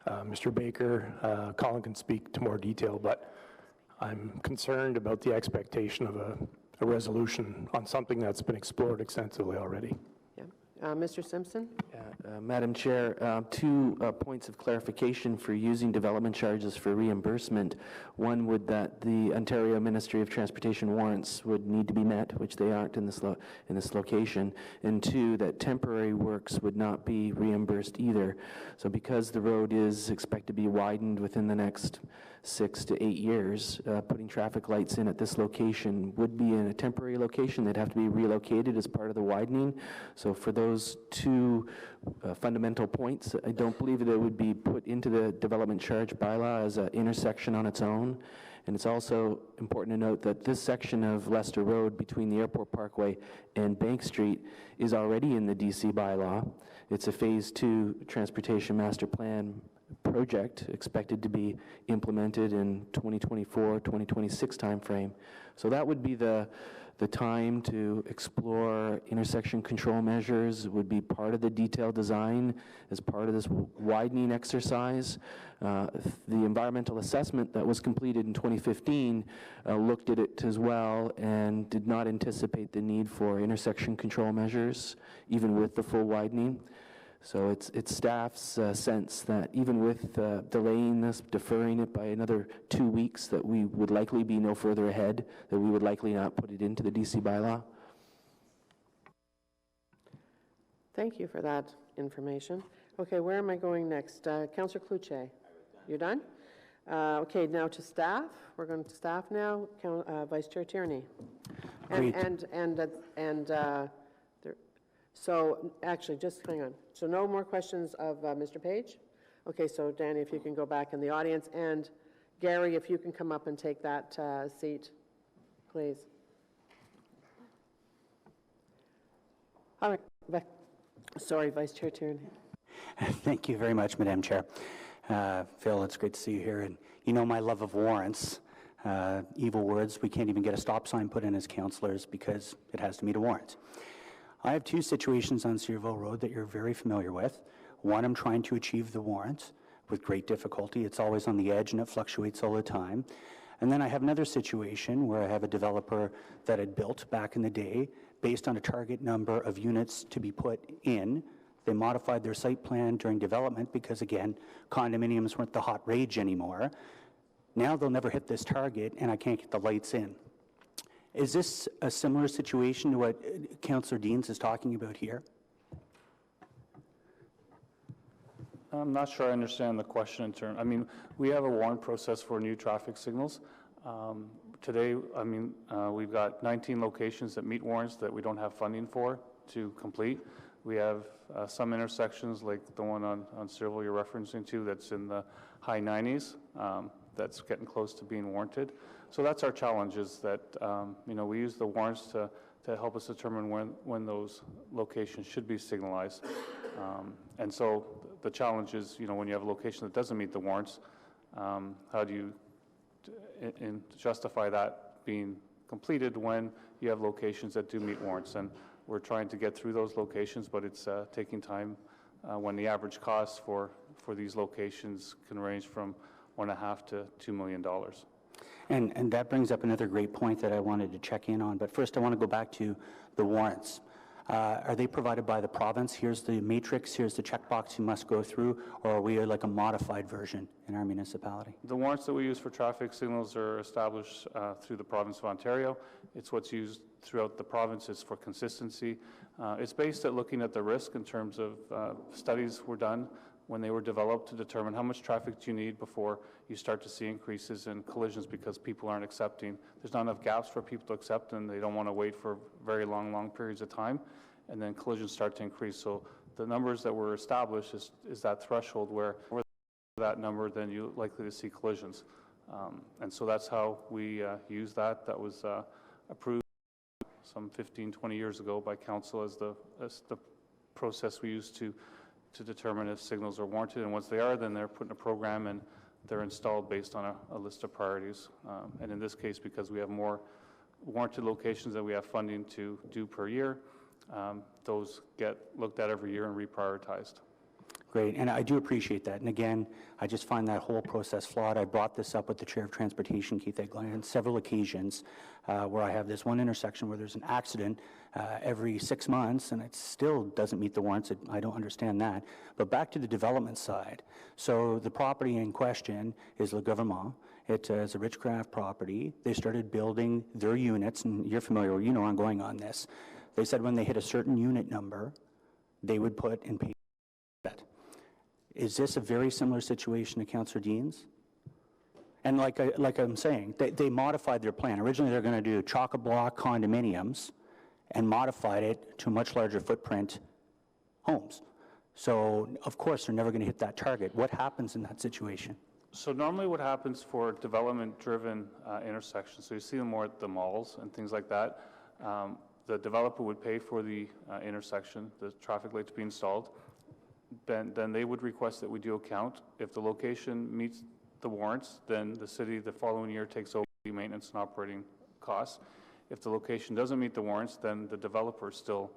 Mr. Baker. Colin can speak to more detail, but I'm concerned about the expectation of a resolution on something that's been explored extensively already. Yeah. Mr. Simpson? Madam Chair, two points of clarification for using development charges for reimbursement. One would that the Ontario Ministry of Transportation warrants would need to be met, which they aren't in this location. And two, that temporary works would not be reimbursed either. So because the road is expected to be widened within the next 6 to 8 years, putting traffic lights in at this location would be in a temporary location. They'd have to be relocated as part of the widening. So for those two fundamental points, I don't believe that it would be put into the development charge bylaw as an intersection on its own. And it's also important to note that this section of Leicester Road between the Airport Parkway and Bank Street is already in the DC bylaw. It's a Phase 2 Transportation Master Plan project expected to be implemented in 2024, 2026 timeframe. So that would be the time to explore intersection control measures. It would be part of the detailed design as part of this widening exercise. The environmental assessment that was completed in 2015 looked at it as well and did not anticipate the need for intersection control measures, even with the full widening. So it's staff's sense that even with delaying this, deferring it by another 2 weeks, that we would likely be no further ahead, that we would likely not put it into the DC bylaw. Thank you for that information. Okay, where am I going next? Councillor Cloutier, you're done? Okay, now to staff. We're going to staff now. Vice Chair Tierney. Great. So actually, just hang on. So no more questions of Mr. Page? Okay, so Danny, if you can go back in the audience, and Gary, if you can come up and take that seat, please. All right. Sorry, Vice Chair Tierney. Thank you very much, Madam Chair. Phil, it's great to see you here. And you know my love of warrants. Evil words, we can't even get a stop sign put in as councillors because it has to meet a warrant. I have two situations on Cedarville Road that you're very familiar with. One, I'm trying to achieve the warrant with great difficulty. It's always on the edge and it fluctuates all the time. And then I have another situation where I have a developer that had built back in the day based on a target number of units to be put in. They modified their site plan during development because, again, condominiums weren't the hot rage anymore. Now they'll never hit this target and I can't get the lights in. Is this a similar situation to what Councillor Deans is talking about here? I'm not sure I understand the question in terms, I mean, we have a warrant process for new traffic signals. Today, we've got 19 locations that meet warrants that we don't have funding for to complete. We have some intersections like the one on Cedarville you're referencing to that's in the high 90s, that's getting close to being warranted. So that's our challenge, is that we use the warrants to help us determine when those locations should be signalized. And so the challenge is, when you have a location that doesn't meet the warrants, how do you justify that being completed when you have locations that do meet warrants? And we're trying to get through those locations, but it's taking time when the average cost for these locations can range from $1.5 to $2 million. And that brings up another great point that I wanted to check in on. But first, I want to go back to the warrants. Are they provided by the province? Here's the matrix, here's the checkbox you must go through, or are we like a modified version in our municipality? The warrants that we use for traffic signals are established through the province of Ontario. It's what's used throughout the province. It's for consistency. It's based at looking at the risk in terms of studies were done when they were developed to determine how much traffic do you need before you start to see increases in collisions because people aren't accepting. There's not enough gaps for people to accept, and they don't want to wait for very long periods of time, and then collisions start to increase. So the numbers that were established is that threshold where that number, then you're likely to see collisions. And so that's how we use that. That was approved some 15, 20 years ago by council as the process we use to determine if signals are warranted. And once they are, then they're put in a program and they're installed based on a list of priorities. And in this case, because we have more warranted locations that we have funding to do per year, those get looked at every year and reprioritized. Great, and I do appreciate that. And again, I just find that whole process flawed. I brought this up with the Chair of Transportation, Keith Eglin, on several occasions where I have this one intersection where there's an accident every 6 months, and it still doesn't meet the warrants. I don't understand that. But back to the development side. So the property in question is Le Gouvernement. It is a Richcraft property. They started building their units, and you're familiar, you know where I'm going on this. They said when they hit a certain unit number, they would put and pay that. Is this a very similar situation to Councillor Dean's? And like I'm saying, they modified their plan. Originally, they're going to do chock-a-block condominiums and modified it to a much larger footprint homes. So, of course, they're never going to hit that target. What happens in that situation? So normally what happens for development-driven intersections, so you see them more at the malls and things like that, the developer would pay for the intersection, the traffic light to be installed. Then they would request that we do a count. If the location meets the warrants, then the city the following year takes over the maintenance and operating costs. If the location doesn't meet the warrants, then the developer still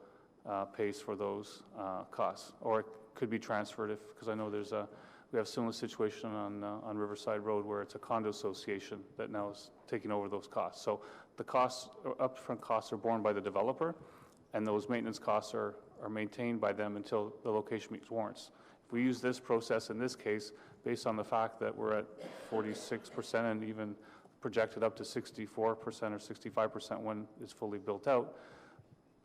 pays for those costs, or it could be transferred because I know we have a similar situation on Riverside Road where it's a condo association that now is taking over those costs. So the costs, upfront costs, are borne by the developer, and those maintenance costs are maintained by them until the location meets warrants. If we use this process in this case, based on the fact that we're at 46% and even projected up to 64% or 65% when it's fully built out,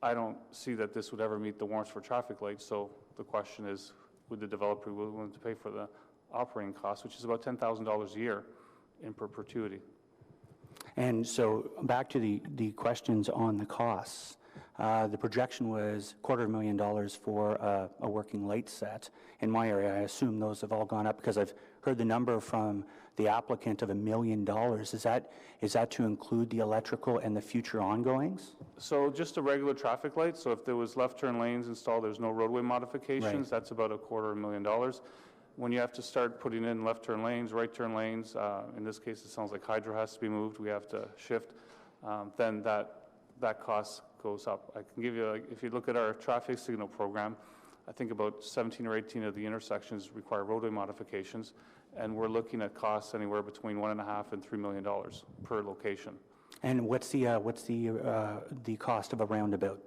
I don't see that this would ever meet the warrants for traffic lights. So the question is, would the developer be willing to pay for the operating costs, which is about $10,000 a year in perpetuity? And so back to the questions on the costs. The projection was $250,000 for a working light set. In my area, I assume those have all gone up because I've heard the number from the applicant of $1 million. Is that to include the electrical and the future ongoings? So just a regular traffic light. So if there was left turn lanes installed, there's no roadway modifications. Right. That's about $250,000. When you have to start putting in left turn lanes, right turn lanes, in this case it sounds like hydro has to be moved, we have to shift, then that cost goes up. I can give you, if you look at our traffic signal program, I think about 17 or 18 of the intersections require roadway modifications, and we're looking at costs anywhere between $1.5 and $3 million per location. And what's the cost of a roundabout?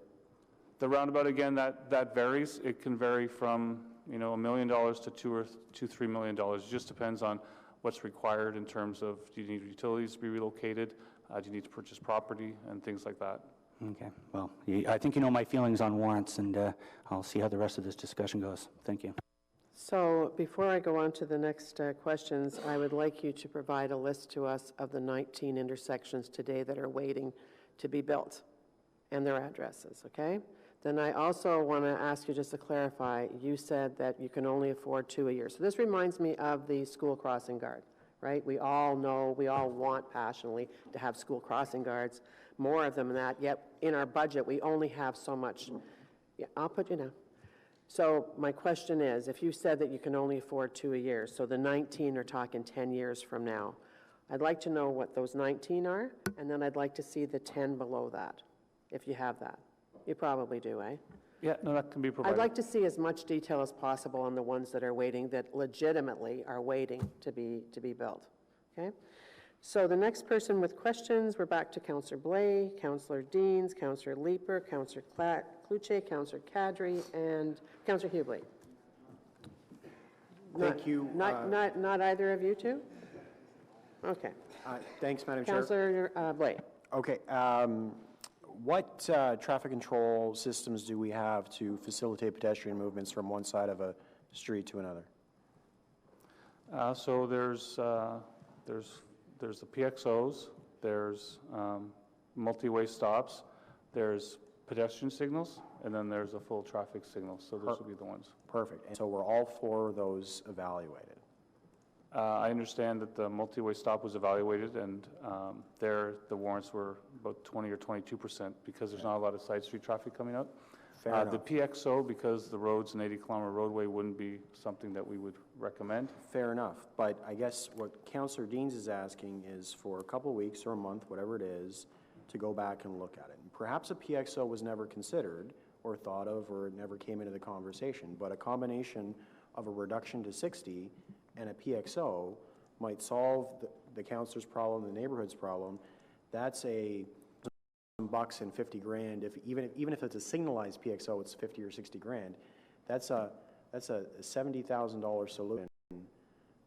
The roundabout, again, that varies. It can vary from $1 million to $2 or $3 million. It just depends on what's required in terms of, do you need utilities to be relocated? Do you need to purchase property and things like that? Okay, well, I think you know my feelings on warrants, and I'll see how the rest of this discussion goes. Thank you. So before I go on to the next questions, I would like you to provide a list to us of the 19 intersections today that are waiting to be built and their addresses, okay? Then I also want to ask you just to clarify, you said that you can only afford 2 a year. So this reminds me of the school crossing guard, right? We all know, we all want passionately to have school crossing guards, more of them than that, yet in our budget we only have so much. Yeah, I'll put you down. So my question is, if you said that you can only afford 2 a year, so the 19 are talking 10 years from now, I'd like to know what those 19 are, and then I'd like to see the 10 below that, if you have that. You probably do, eh? Yeah, no, that can be provided. I'd like to see as much detail as possible on the ones that are waiting, that legitimately are waiting to be built, okay? So the next person with questions, we're back to Councillor Blais, Councillor Deans, Councillor Leeper, Councillor Cluche, Councillor Kadri, and Councillor Hubley. Thank you. Not either of you two? Okay. Thanks, Madam Chair. Councillor Blais. Okay. What traffic control systems do we have to facilitate pedestrian movements from one side of a street to another? So there's the PXOs, there's multi-way stops, there's pedestrian signals, and then there's a full traffic signal. So those would be the ones. Perfect. And so were all 4 of those evaluated? I understand that the multi-way stop was evaluated, and there the warrants were about 20 or 22% because there's not a lot of side street traffic coming up. Fair The PXO, because the road's an 80-kilometer roadway, wouldn't be something that we would recommend. Fair enough. But I guess what Councillor Deans is asking is for a couple of weeks or a month, whatever it is, to go back and look at it. And perhaps a PXO was never considered or thought of, or it never came into the conversation, but a combination of a reduction to 60 and a PXO might solve the councillor's problem, the neighborhood's problem. That's a bucks and 50 grand. Even if it's a signalized PXO, it's 50 or 60 grand. That's a $70,000 solution,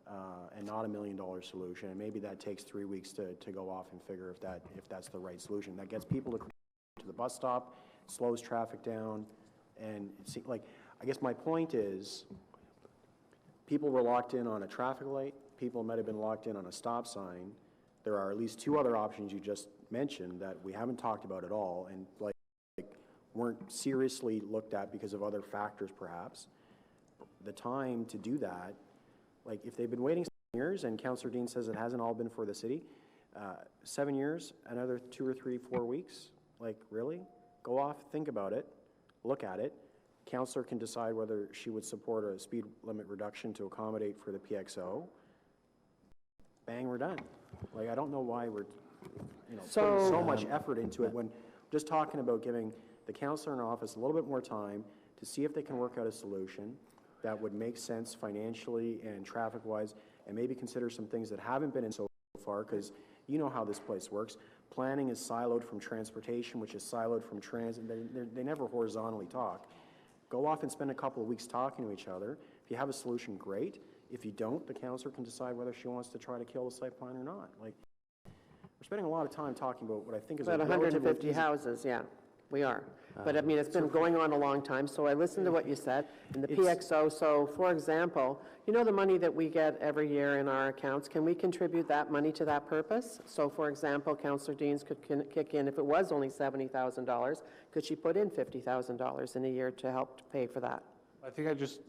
and not $1 million solution. And maybe that takes 3 weeks to go off and figure if that's the right solution. That gets people to the bus stop, slows traffic down, and it's like, I guess my point is, people were locked in on a traffic light. People might have been locked in on a stop sign. There are at least 2 other options you just mentioned that we haven't talked about at all, and like weren't seriously looked at because of other factors, perhaps. The time to do that, like if they've been waiting 7 years, and Councillor Dean says it hasn't all been for the city, 7 years, another 2 or 3, 4 weeks, like really? Go off, think about it, look at it. Councillor can decide whether she would support a speed limit reduction to accommodate for the PXO. Bang, we're done. Like, I don't know why we're putting so much effort into it when just talking about giving the councillor in office a little bit more time to see if they can work out a solution that would make sense financially and traffic-wise, and maybe consider some things that haven't been in so far, because you know how this place works. Planning is siloed from transportation, which is siloed from transit. They never horizontally talk. Go off and spend a couple of weeks talking to each other. If you have a solution, great. If you don't, the councillor can decide whether she wants to try to kill the site plan or not. Like, we're spending a lot of time talking about what I think is about 150 houses, yeah, we are. But I mean, it's been going on a long time, so I listened to what you said. And the PXO, so for example, you know the money that we get every year in our accounts, can we contribute that money to that purpose? So for example, Councillor Deans could kick in, if it was only $70,000, could she put in $50,000 in a year to help to pay for that? I think I'd just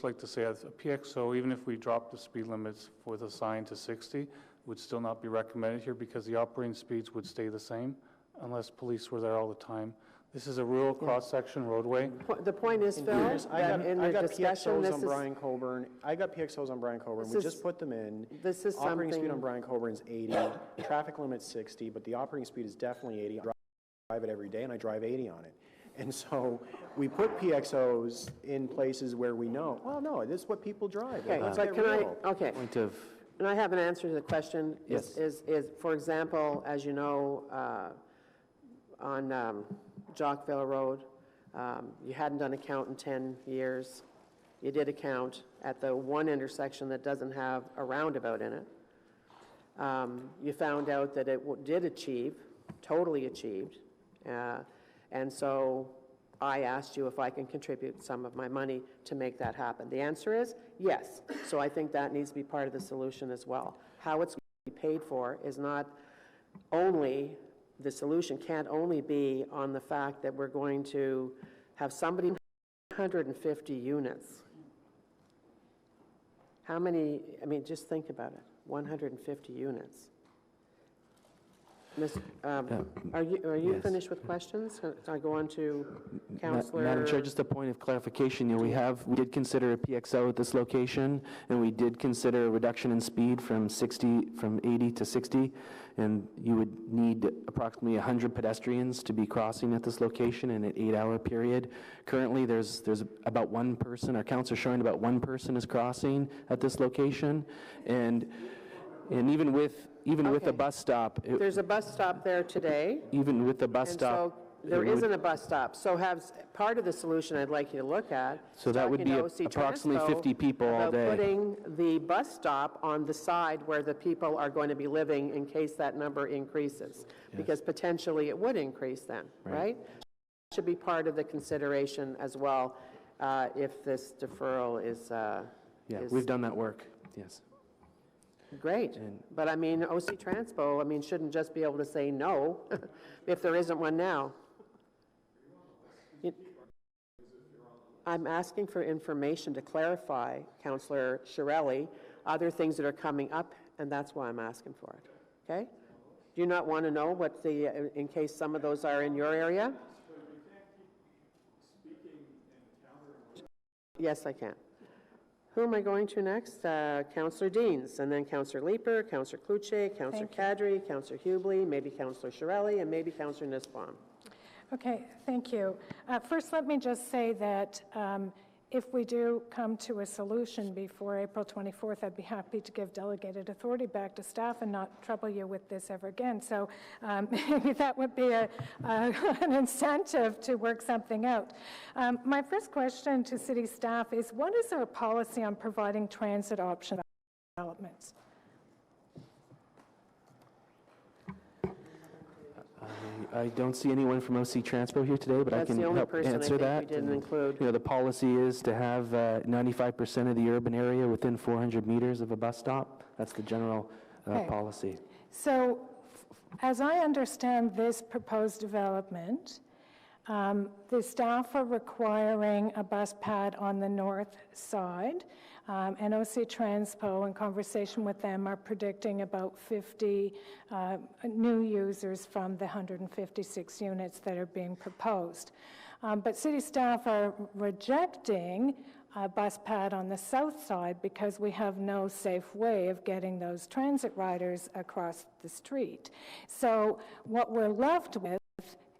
like to say, as a PXO, even if we drop the speed limits for the sign to 60, would still not be recommended here because the operating speeds would stay the same unless police were there all the time. This is a rural cross-section roadway. The point is, Phil, that in the discussion, PXOs on Brian Coburn. I got PXOs on Brian Coburn. We just put them in. This is operating something. speed on Brian Coburn is 80. Traffic limit 60, but the operating speed is definitely 80. I drive it every day, and I drive 80 on it. And so we put PXOs in places where we know, well, no, this is what people drive. Okay, but can okay. Point of, And I have an answer to the question. Yes. Is for example, as you know, on Jockville Road, you hadn't done a count in 10 years. You did a count at the one intersection that doesn't have a roundabout in it. You found out that it did achieve, totally achieved, and so I asked you if I can contribute some of my money to make that happen. The answer is yes. So I think that needs to be part of the solution as well. How it's going to be paid for is not only, the solution can't only be on the fact that we're going to have somebody 150 units. How many, I mean, just think about it, 150 units. Are you Yes. finished with questions? Can I go on to Councillor? Madam Chair, just a point of clarification. You know, we did consider a PXO at this location, and we did consider a reduction in speed from 80 to 60, and you would need approximately 100 pedestrians to be crossing at this location in an 8-hour period. Currently, there's about one person. Our counts are showing about one person is crossing at this location, and And even with Okay. a bus stop, There's a bus stop there today. even with the bus And stop. so there it would- isn't a bus stop. So part of the solution I'd like you to look at. So that would talking to be OC approximately Transpo 50 people all day. About putting the bus stop on the side where the people are going to be living in case that number increases. Because potentially it would increase then, right? Should be part of the consideration as well if this deferral is. Yeah, is we've done that work, yes. Great. But I mean, OC Transpo, I mean, shouldn't just be able to say no if there isn't one now. I'm asking for information to clarify, Councillor Shirelli, other things that are coming up, and that's why I'm asking for it. Okay? Do you not want to know what in case some of those are in your area? Yes, I can. Who am I going to next? Councillor Deans, and then Councillor Leeper, Councillor Cluche, Councillor Kadri, Councillor Hubley, maybe Councillor Shirelli, and maybe Councillor Nussbaum. Okay, thank you. First, let me just say that if we do come to a solution before April 24th, I'd be happy to give delegated authority back to staff and not trouble you with this ever again. So maybe that would be an incentive to work something out. My first question to city staff is, what is our policy on providing transit option developments? I don't see anyone from OC Transpo here today, but I That's can the only help person I answer think that. we didn't And, include. You know, the policy is to have 95% of the urban area within 400 meters of a bus stop. That's the general policy. So, as I understand this proposed development, the staff are requiring a bus pad on the north side, and OC Transpo, in conversation with them, are predicting about 50 new users from the 156 units that are being proposed. But city staff are rejecting a bus pad on the south side because we have no safe way of getting those transit riders across the street. So what we're left with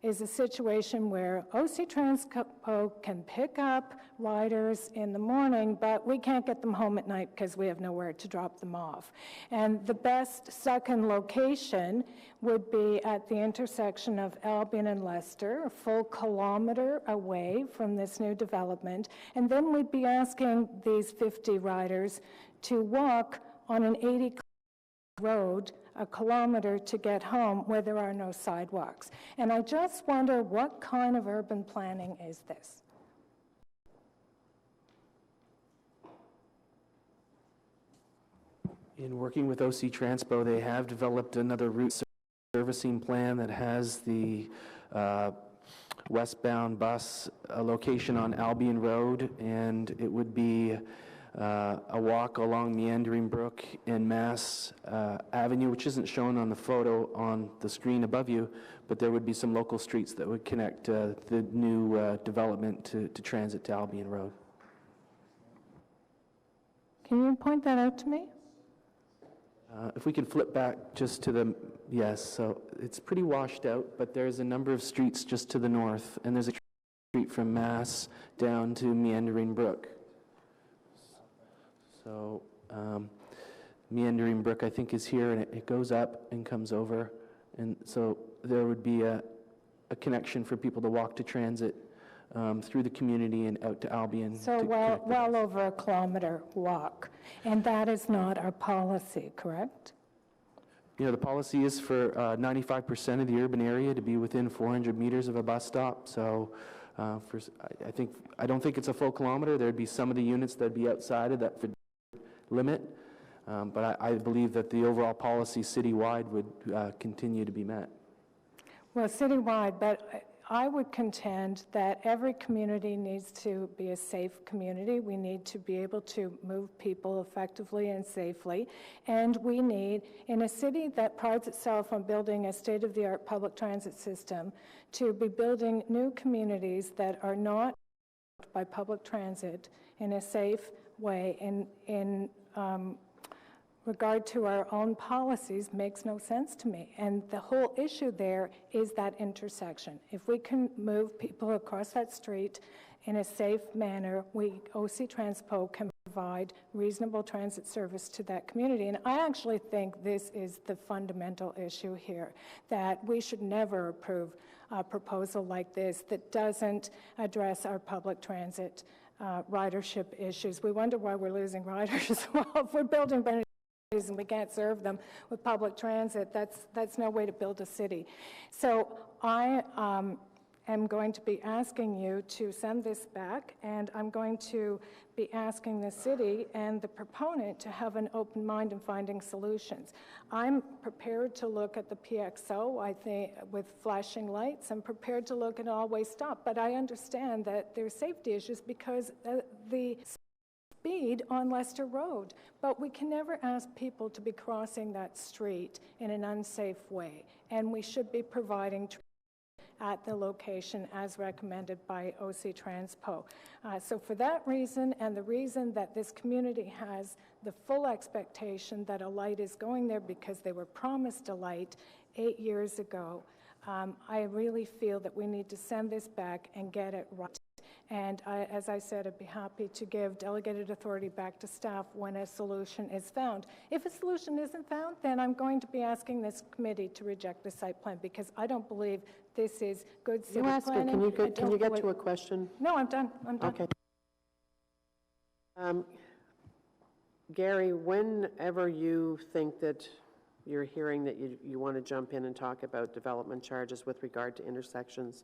is a situation where OC Transpo can pick up riders in the morning, but we can't get them home at night because we have nowhere to drop them off. And the best second location would be at the intersection of Albion and Leicester, a full kilometer away from this new development. And then we'd be asking these 50 riders to walk on an 80 road a kilometer to get home where there are no sidewalks. And I just wonder, what kind of urban planning is this? In working with OC Transpo, they have developed another route servicing plan that has the westbound bus location on Albion Road, and it would be a walk along Meandering Brook and Mass Avenue, which isn't shown on the photo on the screen above you, but there would be some local streets that would connect the new development to transit to Albion Road. Can you point that out to me? If we can flip back just to the, yes, so it's pretty washed out, but there's a number of streets just to the north, and there's a street from Mass down to Meandering Brook. So Meandering Brook, I think, is here, and it goes up and comes over. And so there would be a connection for people to walk to transit through the community and out to Albion. So well over a kilometer walk. And that is not our policy, correct? You know, the policy is for 95% of the urban area to be within 400 meters of a bus stop. So I don't think it's a full kilometer. There'd be some of the units that'd be outside of that limit, but I believe that the overall policy citywide would continue to be met. Well, citywide, but I would contend that every community needs to be a safe community. We need to be able to move people effectively and safely, and we need, in a city that prides itself on building a state-of-the-art public transit system, to be building new communities that are not by public transit in a safe way in regard to our own policies makes no sense to me. And the whole issue there is that intersection. If we can move people across that street in a safe manner, OC Transpo can provide provide reasonable transit service to that community. And I actually think this is the fundamental issue here, that we should never approve a proposal like this that doesn't address our public transit ridership issues. We wonder why we're losing riders as well. If we're building better cities and we can't serve them with public transit, that's no way to build a city. So I am going to be asking you to send this back, and I'm going to be asking the city and the proponent to have an open mind in finding solutions. I'm prepared to look at the PXO, I think, with flashing lights. I'm prepared to look at always stop, but I understand that there's safety issues because the speed on Leicester Road, but we can never ask people to be crossing that street in an unsafe way, and we should be providing at the location as recommended by OC Transpo. So for that reason, and the reason that this community has the full expectation that a light is going there because they were promised a light 8 years ago, I really feel that we need to send this back and get it right. And as I said, I'd be happy to give delegated authority back to staff when a solution is found. If a solution isn't found, then I'm going to be asking this committee to reject the site plan because I don't believe this is good city planning. Can you get to a question? No, I'm done. I'm done. Okay. Gary, whenever you think that you're hearing that you want to jump in and talk about development charges with regard to intersections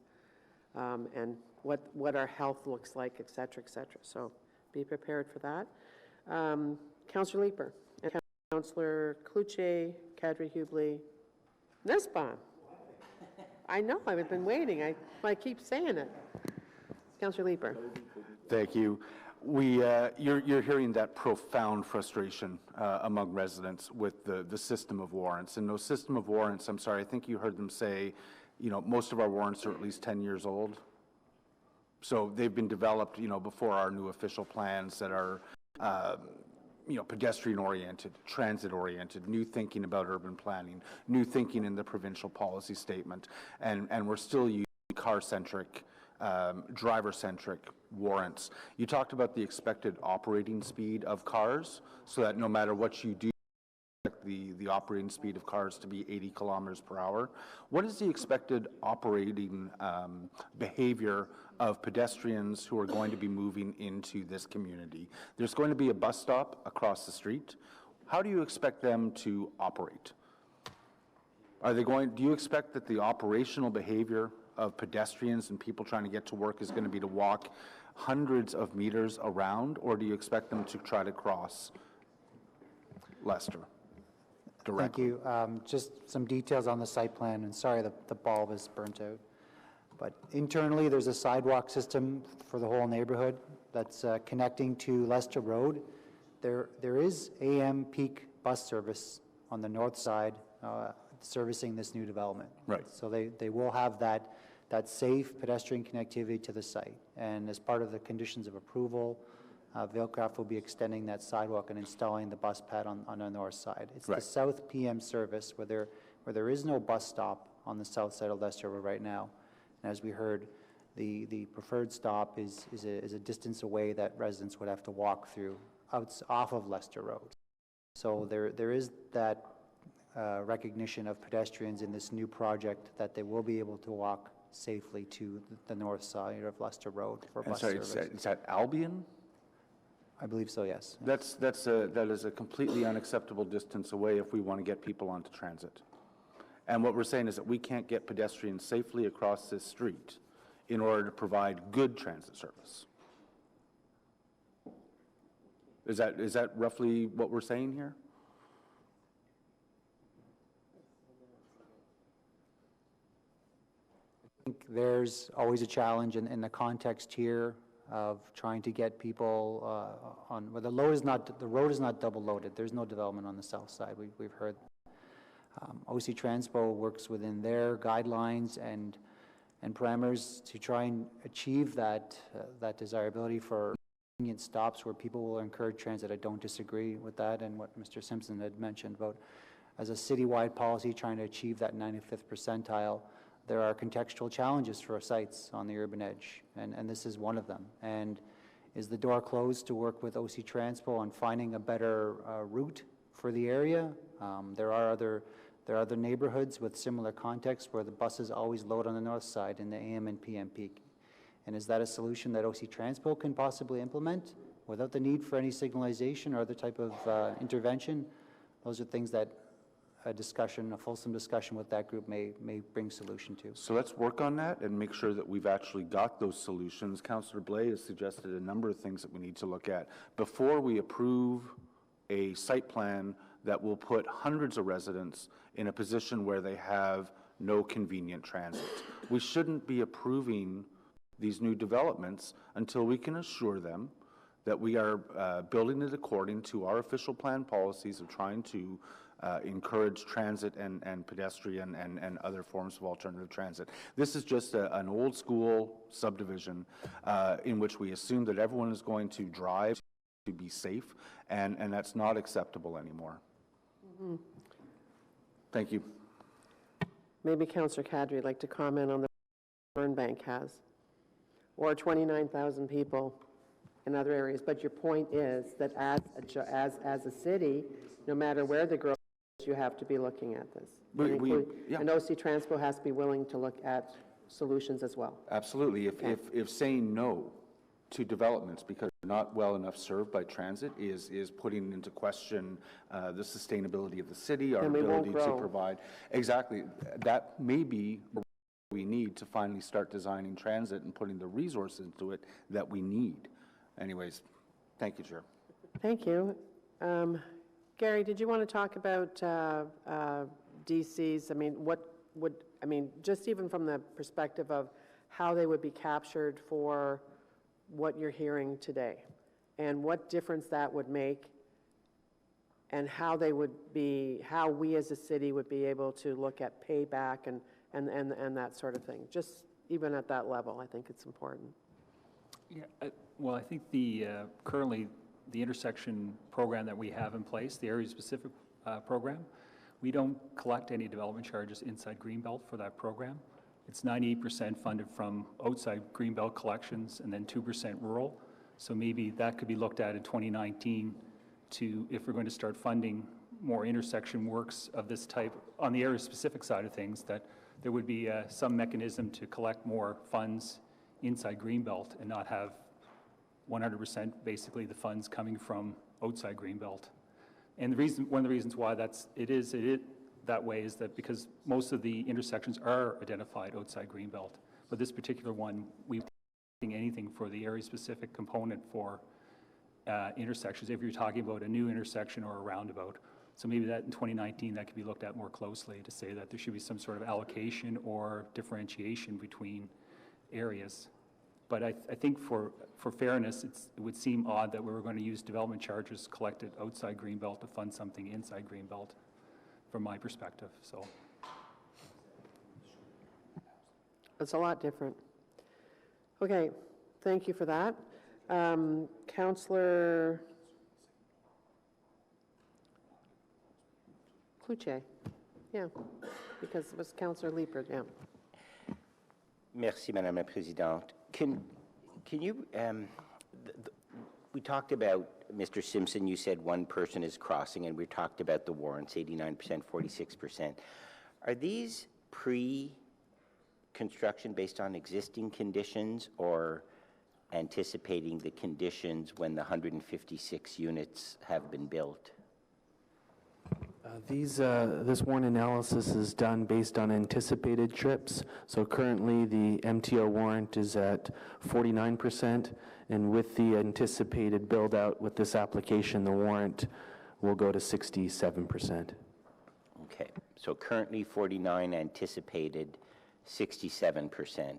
and what our health looks like, et cetera, et cetera. So be prepared for that. Councillor Leeper, and Councillor Cloutier, Kadri-Hubli, Nussbaum. I know, I've been waiting. I keep saying it. Councillor Leeper. Thank you. You're hearing that profound frustration among residents with the system of warrants. And those system of warrants, I'm sorry, I think you heard them say, you know, most of our warrants are at least 10 years old. So they've been developed, you know, before our new official plans that are, you know, pedestrian-oriented, transit-oriented, new thinking about urban planning, new thinking in the provincial policy statement, and we're still using car-centric, driver-centric warrants. You talked about the expected operating speed of cars, so that no matter what you do, the operating speed of cars to be 80 kilometers per hour. What is the expected operating behavior of pedestrians who are going to be moving into this community? There's going to be a bus stop across the street. How do you expect them to operate? Do you expect that the operational behavior of pedestrians and people trying to get to work is going to be to walk hundreds of meters around, or do you expect them to try to cross Leicester directly? Thank you. Just some details on the site plan, and sorry the bulb is burnt out. But internally, there's a sidewalk system for the whole neighborhood that's connecting to Leicester Road. There is AM peak bus service on the north side servicing this new development. Right. So they will have that safe pedestrian connectivity to the site. And as part of the conditions of approval, Vailcraft will be extending that sidewalk and installing the bus pad on the north side. It's right. The South PM service where there is no bus stop on the south side of Leicester Road right now. And as we heard, the preferred stop is a distance away that residents would have to walk through off of Leicester Road. So there is that recognition of pedestrians in this new project that they will be able to walk safely to the north side of Leicester Road for bus service. Is that Albion? I believe so, yes. That is a completely unacceptable distance away if we want to get people onto transit. And what we're saying is that we can't get pedestrians safely across this street in order to provide good transit service. Is that roughly what we're saying here? I think there's always a challenge in the context here of trying to get people on, well, the road is not double loaded. There's no development on the south side. We've heard. OC Transpo works within their guidelines and parameters to try and achieve that desirability for convenient stops where people will encourage transit. I don't disagree with that and what Mr. Simpson had mentioned about as a citywide policy trying to achieve that 95th percentile. There are contextual challenges for sites on the urban edge, and this is one of them. And Is the door closed to work with OC Transpo on finding a better route for the area? There are other neighborhoods with similar context where the buses always load on the north side in the AM and PM peak. And is that a solution that OC Transpo can possibly implement without the need for any signalization or other type of intervention? Those are things that a fulsome discussion with that group may bring solution to. So let's work on that and make sure that we've actually got those solutions. Councillor Blais has suggested a number of things that we need to look at before we approve a site plan that will put hundreds of residents in a position where they have no convenient transit. We shouldn't be approving these new developments until we can assure them that we are building it according to our official plan policies of trying to encourage transit and pedestrian and other forms of alternative transit. This is just an old school subdivision in which we assume that everyone is going to drive to be safe, and that's not acceptable anymore. Mm-hmm. Thank you. Maybe Councillor Kadri would like to comment on the burn bank has, or 29,000 people in other areas. But your point is that as a city, no matter where the growth is, you have to be looking at this. And OC Transpo has to be willing to look at solutions as well. Absolutely. If saying no to developments because they're not well enough served by transit is putting into question the sustainability of the city, our ability to provide. Exactly. That may be what we need to finally start designing transit and putting the resources into it that we need. Anyways, thank you, Chair. Thank you. Gary, did you want to talk about DCs? I mean, just even from the perspective of how they would be captured for what you're hearing today, and what difference that would make, and how we as a city would be able to look at payback and that sort of thing. Just even at that level, I think it's important. Yeah, well, I think currently the intersection program that we have in place, the area-specific program, we don't collect any development charges inside Greenbelt for that program. It's 98% funded from outside Greenbelt collections and then 2% rural. So maybe that could be looked at in 2019 if we're going to start funding more intersection works of this type on the area-specific side of things, that there would be some mechanism to collect more funds inside Greenbelt and not have 100% basically the funds coming from outside Greenbelt. And one of the reasons why it is that way is that because most of the intersections are identified outside Greenbelt, but this particular one, we weren't doing anything for the area-specific component for intersections, if you're talking about a new intersection or a roundabout. So maybe that in 2019, that could be looked at more closely to say that there should be some sort of allocation or differentiation between areas. But I think for fairness, it would seem odd that we were going to use development charges collected outside Greenbelt to fund something inside Greenbelt, from my perspective. So it's a lot different. Okay, thank you for that. Councillor Cloutier. Yeah, because it was Councillor Liepert, yeah. Merci, Madame la Présidente. Can you, we talked about, Mr. Simpson, you said one person is crossing, and we talked about the warrants, 89%, 46%. Are these pre-construction based on existing conditions or anticipating the conditions when the 156 units have been built? This warrant analysis is done based on anticipated trips. So currently the MTO warrant is at 49%, and with the anticipated build out with this application, the warrant will go to 67%. Okay, so currently 49, anticipated 67%.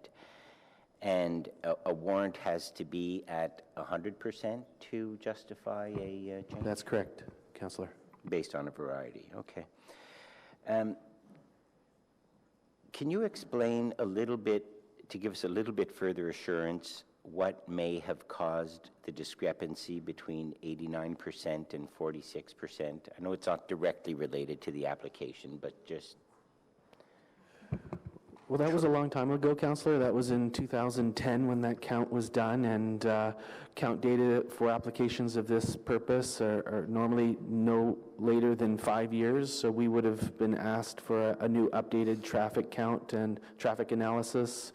And a warrant has to be at 100% to justify a change? That's correct, Councillor. Based on a variety, okay. Can you explain a little bit, to give us a little bit further assurance, what may have caused the discrepancy between 89% and 46%? I know it's not directly related to the application, but just... Well, that was a long time ago, Councillor. That was in 2010 when that count was done, and count data for applications of this purpose are normally no later than 5 years, so we would have been asked for a new updated traffic count and traffic analysis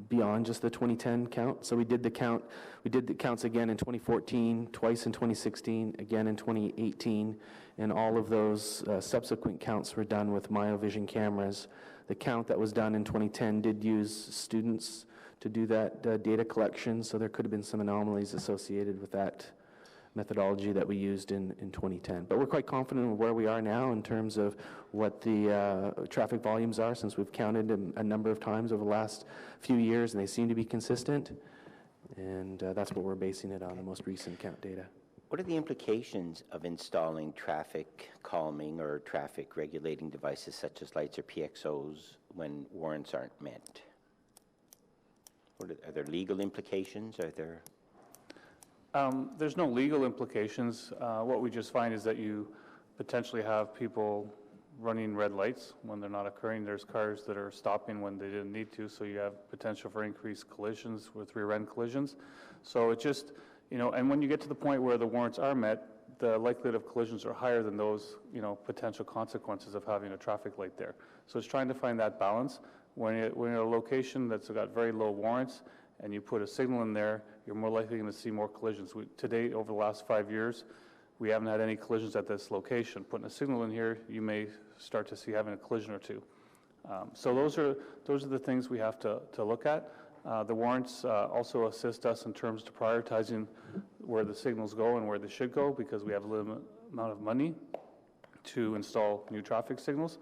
beyond just the 2010 count. So we did the counts again in 2014, twice in 2016, again in 2018, and all of those subsequent counts were done with MyoVision cameras. The count that was done in 2010 did use students to do that data collection, so there could have been some anomalies associated with that methodology that we used in 2010. But we're quite confident of where we are now in terms of what the traffic volumes are, since we've counted them a number of times over the last few years, and they seem to be consistent. And that's what we're basing it on, the most recent count data. What are the implications of installing traffic calming or traffic regulating devices such as lights or PXOs when warrants aren't met? Are there legal implications? Are there? There's no legal implications. What we just find is that you potentially have people running red lights when they're not occurring. There's cars that are stopping when they didn't need to, so you have potential for increased collisions with rear-end collisions. So it just, and when you get to the point where the warrants are met, the likelihood of collisions are higher than those, potential consequences of having a traffic light there. So it's trying to find that balance. When you're in a location that's got very low warrants and you put a signal in there, you're more likely going to see more collisions. To date, over the last 5 years, we haven't had any collisions at this location. Putting a signal in here, you may start to see having a collision or two. So those are the things we have to look at. The warrants also assist us in terms of prioritizing where the signals go and where they should go, because we have a limited amount of money to install new traffic signals.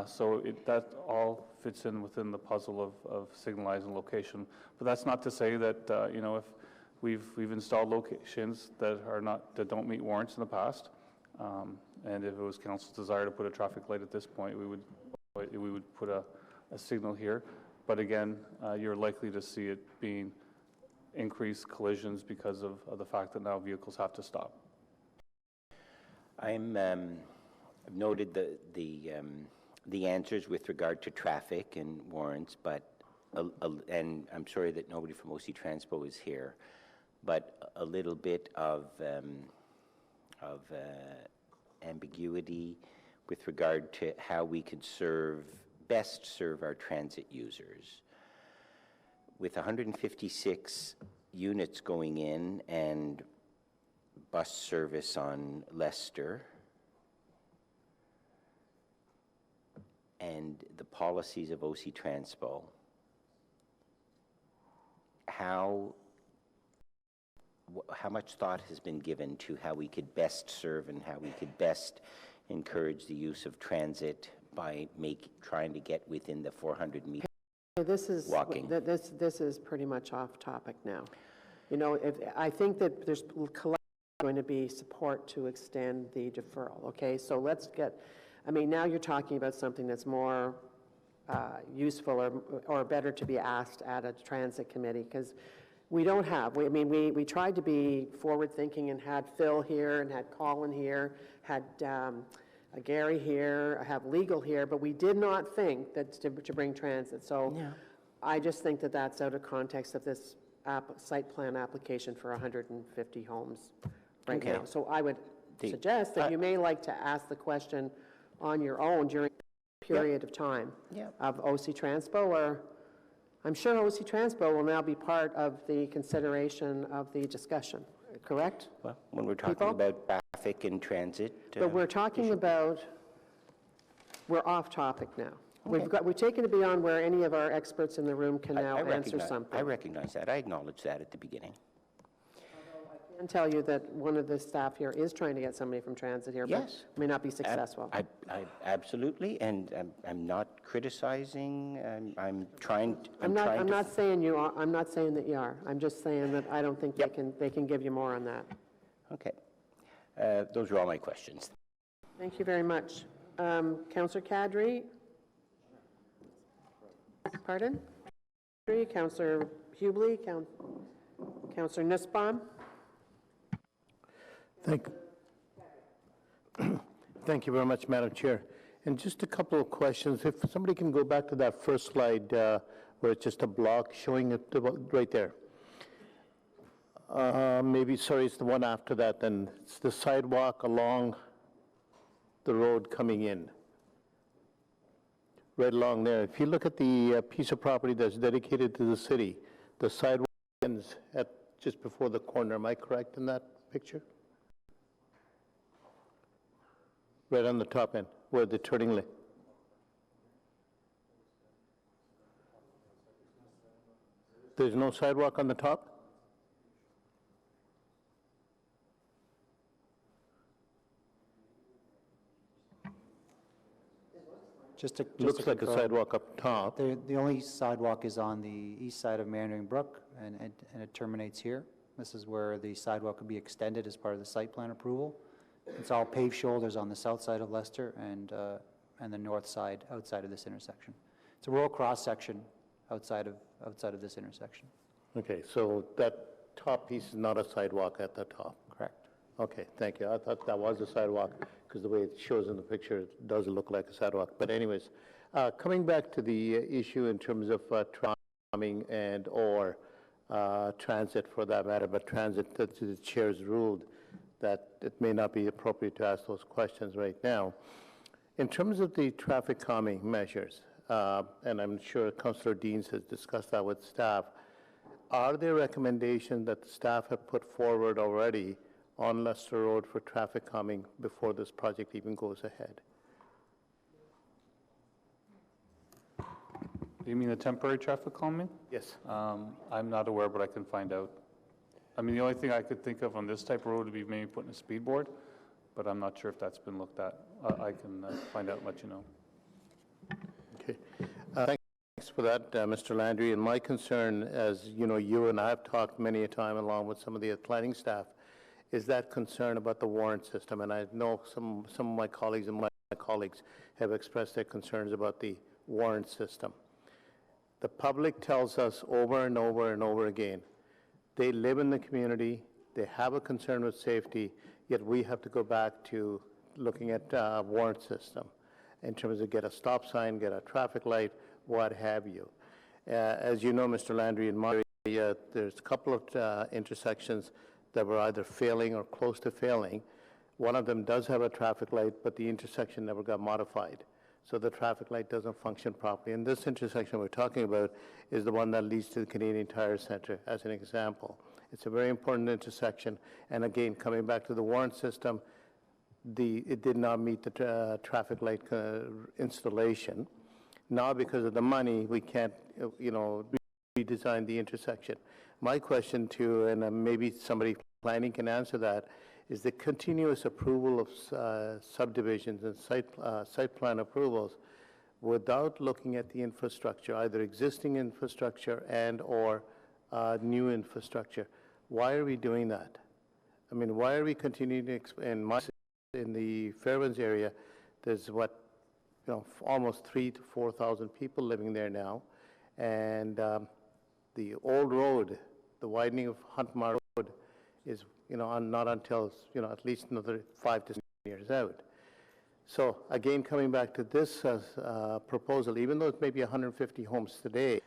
So that all fits in within the puzzle of signalizing location. But that's not to say that if we've installed locations that don't meet warrants in the past, and if it was council's desire to put a traffic light at this point, we would put a signal here. But again, you're likely to see it being increased collisions because of the fact that now vehicles have to stop. I've noted the answers with regard to traffic and warrants, but and I'm sorry that nobody from OC Transpo is here, but a little bit of ambiguity with regard to how we could best serve our transit users. With 156 units going in and bus service on Leicester, and the policies of OC Transpo, how much thought has been given to how we could best serve and how we could best encourage the use of transit by trying to get within the 400 meters walking? This is pretty much off topic now. I think that there's going to be support to extend the deferral, okay? So let's now you're talking about something that's more useful or better to be asked at a transit committee, because we don't have, we tried to be forward-thinking and had Phil here and had Colin here, had Gary here, have legal here, but we did not think that to bring transit. So yeah. I just think that that's out of context of this site plan application for 150 homes right now. So I would suggest that you may like to ask the question on your own during a period of time of OC Transpo, or I'm sure OC Transpo will now be part of the consideration of the discussion, correct? Well, when we're talking about traffic and transit. But we're talking about, we're off topic now. Okay. We've taken it beyond where any of our experts in the room can now answer something. I recognize that. I acknowledge that at the beginning. I can tell you that one of the staff here is trying to get somebody from transit here, but may not be successful. I absolutely, and I'm not criticizing. I'm trying. I'm not saying you are. I'm not saying that you are. I'm just saying that I don't think they can give you more on that. Okay, those are all my questions. Thank you very much, Councillor Kadri. Pardon? Councillor Hubley, Councillor Nussbaum. Thank you very much, Madam Chair. And just a couple of questions. If somebody can go back to that first slide where it's just a block showing it right there. Maybe, sorry, it's the one after that, then. It's the sidewalk along the road coming in. Right along there. If you look at the piece of property that's dedicated to the city, the sidewalk ends at just before the corner. Am I correct in that picture? Right on the top end, where the turning lane. There's no sidewalk on the top? Looks like a sidewalk up top. The only sidewalk is on the east side of Meandering Brook, and it terminates here. This is where the sidewalk could be extended as part of the site plan approval. It's all paved shoulders on the south side of Leicester and the north side outside of this intersection. It's a rural cross-section outside of this intersection. Okay, so that top piece is not a sidewalk at the top? Correct. Okay, thank you. I thought that was a sidewalk, because the way it shows in the picture, it does look like a sidewalk. But anyways, coming back to the issue in terms of tram and or transit for that matter, but transit, the chair's ruled that it may not be appropriate to ask those questions right now. In terms of the traffic calming measures, and I'm sure Councillor Deans has discussed that with staff, are there recommendations that the staff have put forward already on Leicester Road for traffic calming before this project even goes ahead? Do you mean the temporary traffic calming? Yes. I'm not aware, but I can find out. I mean, the only thing I could think of on this type of road would be maybe putting a speed board, but I'm not sure if that's been looked at. I can find out and let you know. Okay. Thanks for that, Mr. Landry. And my concern, as you know, you and I have talked many a time along with some of the planning staff, is that concern about the warrant system. And I know some of my colleagues and my colleagues have expressed their concerns about the warrant system. The public tells us over and over and over again, they live in the community, they have a concern with safety, yet we have to go back to looking at warrant system in terms of get a stop sign, get a traffic light, what have you. As you know, Mr. Landry, in my area, there's a couple of intersections that were either failing or close to failing. One of them does have a traffic light, but the intersection never got modified. So the traffic light doesn't function properly. And this intersection we're talking about is the one that leads to the Canadian Tire Center, as an example. It's a very important intersection. And again, coming back to the warrant system, it did not meet the traffic light installation. Now, because of the money, we can't, redesign the intersection. My question to you, and maybe somebody planning can answer that, is the continuous approval of subdivisions and site plan approvals without looking at the infrastructure, either existing infrastructure and or new infrastructure. Why are we doing that? I mean, why are we continuing to in the Fairwinds area, there's almost 3,000 to 4,000 people living there now, and the old road, the widening of Huntmar Road, is not until at least another 5 to 6 years out. So again, coming back to this proposal, even though it may be 150 homes today,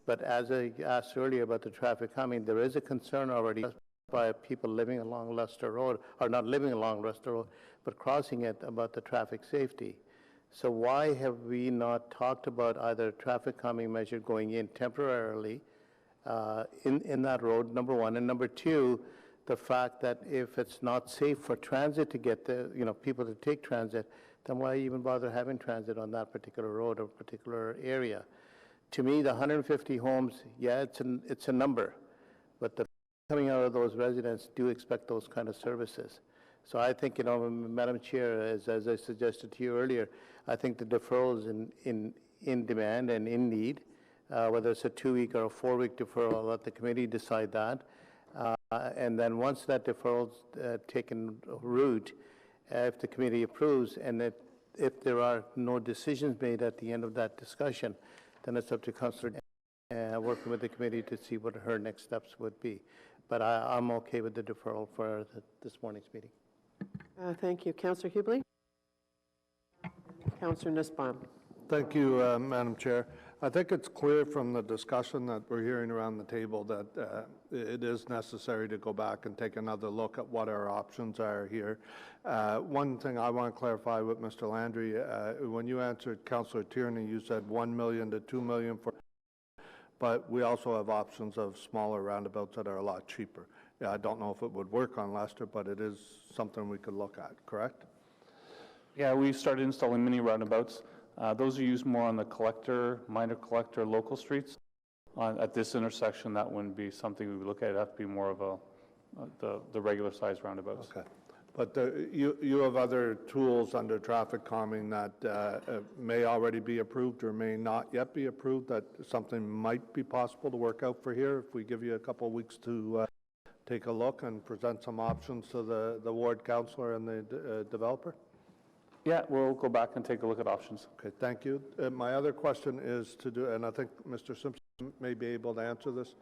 but as I asked earlier about the traffic calming, there is a concern already by people living along Leicester Road, or not living along Leicester Road, but crossing it, about the traffic safety. So why have we not talked about either traffic calming measure going in temporarily in that road, number one, and number two, the fact that if it's not safe for transit to get the people to take transit, then why even bother having transit on that particular road or particular area? To me, the 150 homes, yeah, it's a number, but the coming out of those residents do expect those kind of services. So I think, Madam Chair, as I suggested to you earlier, I think the deferral is in demand and in need. Whether it's a 2-week or a 4-week deferral, I'll let the committee decide that. And then once that deferral's taken root, if the committee approves, and if there are no decisions made at the end of that discussion, then it's up to Councillor working with the committee to see what her next steps would be. But I'm okay with the deferral for this morning's meeting. Thank you. Councillor Hubley? Councillor Nussbaum. Thank you, Madam Chair. I think it's clear from the discussion that we're hearing around the table that it is necessary to go back and take another look at what our options are here. One thing I want to clarify with Mr. Landry, when you answered Councillor Tierney, you said 1 million to 2 million for, but we also have options of smaller roundabouts that are a lot cheaper. Yeah, I don't know if it would work on Leicester, but it is something we could look at, correct? Yeah, we started installing mini roundabouts. Those are used more on the collector, minor collector, local streets. At this intersection, that wouldn't be something we would look at. It'd have to be more of the regular size roundabouts. Okay. But you have other tools under traffic calming that may already be approved or may not yet be approved, that something might be possible to work out for here if we give you a couple of weeks to take a look and present some options to the ward councillor and the developer? Yeah, we'll go back and take a look at options. Okay, thank you. My other question is to do, and I think Mr. Simpson may be able to answer this.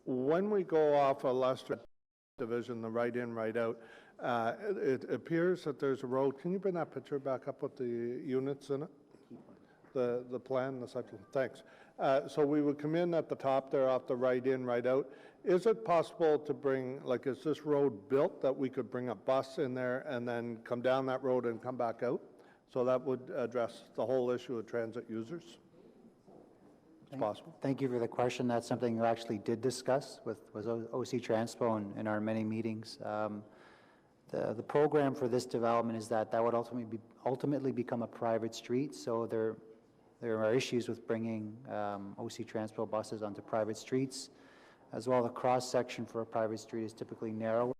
When we go off a Leicester division, the right in, right out, it appears that there's a road. Can you bring that picture back up with the units in it? The plan, the site plan. Thanks. So we would come in at the top there off the right in, right out. Is it possible to bring, like, is this road built that we could bring a bus in there and then come down that road and come back out? So that would address the whole issue of transit users? It's possible. Thank you for the question. That's something we actually did discuss with OC Transpo in our many meetings. The program for this development is that would ultimately become a private street. So there are issues with bringing OC Transpo buses onto private streets. As well, the cross-section for a private street is typically narrower.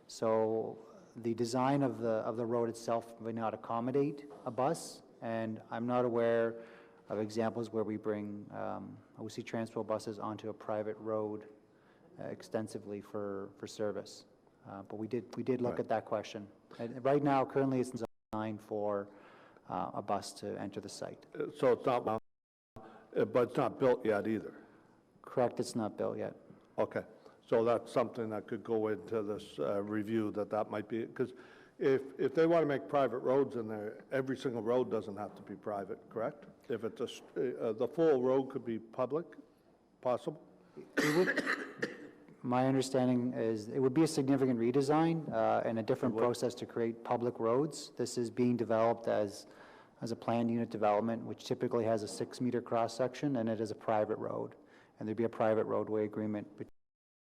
So the design of the road itself may not accommodate a bus, and I'm not aware of examples where we bring OC Transpo buses onto a private road extensively for service. But we did look at that question. And right now, currently, it's designed for a bus to enter the site. So it's not, but it's not built yet either? Correct, it's not built yet. Okay, so that's something that could go into this review, that might be, because if they want to make private roads in there, every single road doesn't have to be private, correct? If it's the full road could be public, possible? My understanding is it would be a significant redesign and a different process to create public roads. This is being developed as a planned unit development, which typically has a 6-meter cross-section, and it is a private road. And there'd be a private roadway agreement between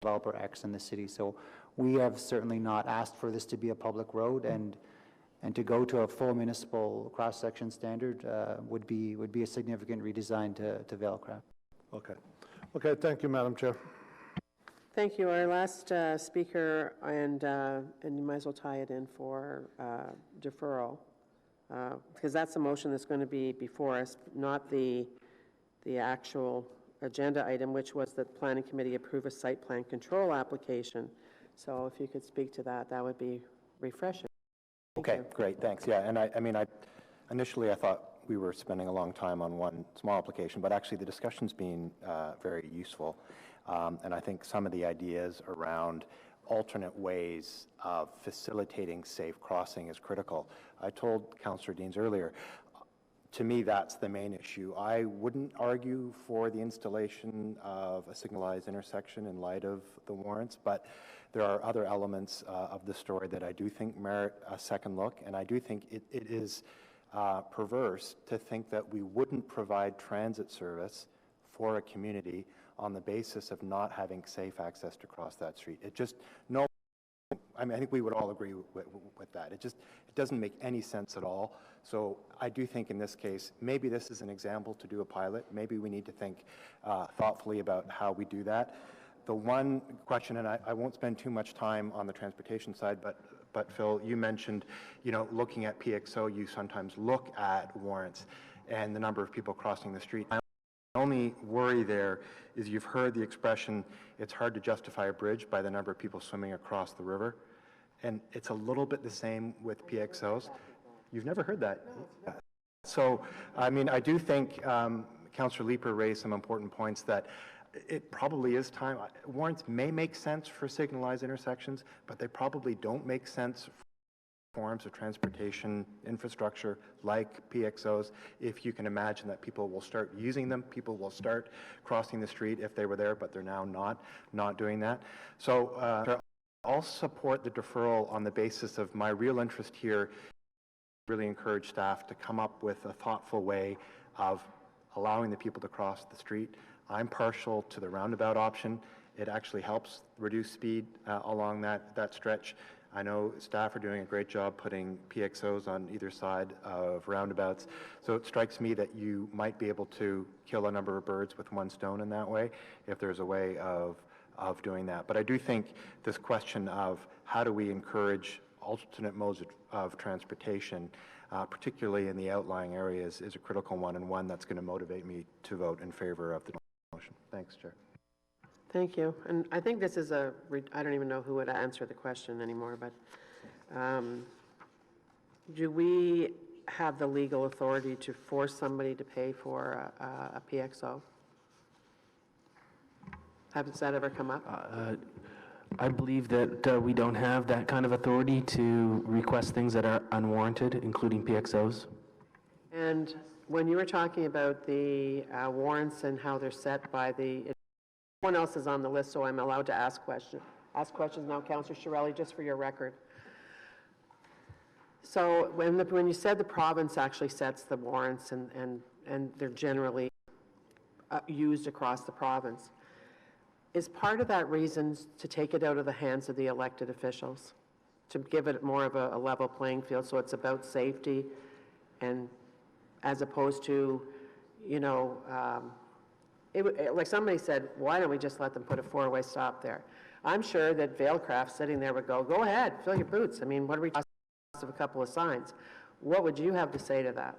developer X and the city. So we have certainly not asked for this to be a public road, and to go to a full municipal cross-section standard would be a significant redesign to Vailcraft. Okay. Okay, thank you, Madam Chair. Thank you. Our last speaker, and you might as well tie it in for deferral, because that's a motion that's going to be before us, not the actual agenda item, which was that the Planning Committee approve a site plan control application. So if you could speak to that, that would be refreshing. Okay, great, thanks. Yeah, and I mean, initially I thought we were spending a long time on one small application, but actually the discussion's been very useful. And I think some of the ideas around alternate ways of facilitating safe crossing is critical. I told Councillor Deans earlier, to me, that's the main issue. I wouldn't argue for the installation of a signalized intersection in light of the warrants, but there are other elements of the story that I do think merit a second look, and I do think it is perverse to think that we wouldn't provide transit service for a community on the basis of not having safe access to cross that street. It just, no, I mean, I think we would all agree with that. It doesn't make any sense at all. So I do think in this case, maybe this is an example to do a pilot. Maybe we need to think thoughtfully about how we do that. The one question, and I won't spend too much time on the transportation side, but Phil, you mentioned, looking at PXO, you sometimes look at warrants and the number of people crossing the street. My only worry there is you've heard the expression, it's hard to justify a bridge by the number of people swimming across the river. And it's a little bit the same with PXOs. You've never heard that? So, I mean, I do think Councillor Leeper raised some important points that it probably is time. Warrants may make sense for signalized intersections, but they probably don't make sense forms of transportation infrastructure like PXOs, if you can imagine that people will start using them, people will start crossing the street if they were there, but they're now not doing that. So I'll support the deferral on the basis of my real interest here. Really encourage staff to come up with a thoughtful way of allowing the people to cross the street. I'm partial to the roundabout option. It actually helps reduce speed along that stretch. I know staff are doing a great job putting PXOs on either side of roundabouts. So it strikes me that you might be able to kill a number of birds with one stone in that way, if there's a way of doing that. But I do think this question of how do we encourage alternate modes of transportation, particularly in the outlying areas, is a critical one, and one that's going to motivate me to vote in favor of the motion. Thanks, Chair. Thank you. And I think this is I don't even know who would answer the question anymore, but do we have the legal authority to force somebody to pay for a PXO? Has that ever come up? I believe that we don't have that kind of authority to request things that are unwarranted, including PXOs. And when you were talking about the warrants and how they're set by everyone else is on the list, so I'm allowed to ask questions. Ask questions now, Councillor Chiarelli, just for your record. So when you said the province actually sets the warrants and they're generally used across the province, is part of that reason to take it out of the hands of the elected officials, to give it more of a level playing field, so it's about safety, and as opposed to, you know, like somebody said, why don't we just let them put a four-way stop there? I'm sure that Vailcraft sitting there would go ahead, fill your boots. I mean, what are we talking of a couple of signs? What would you have to say to that?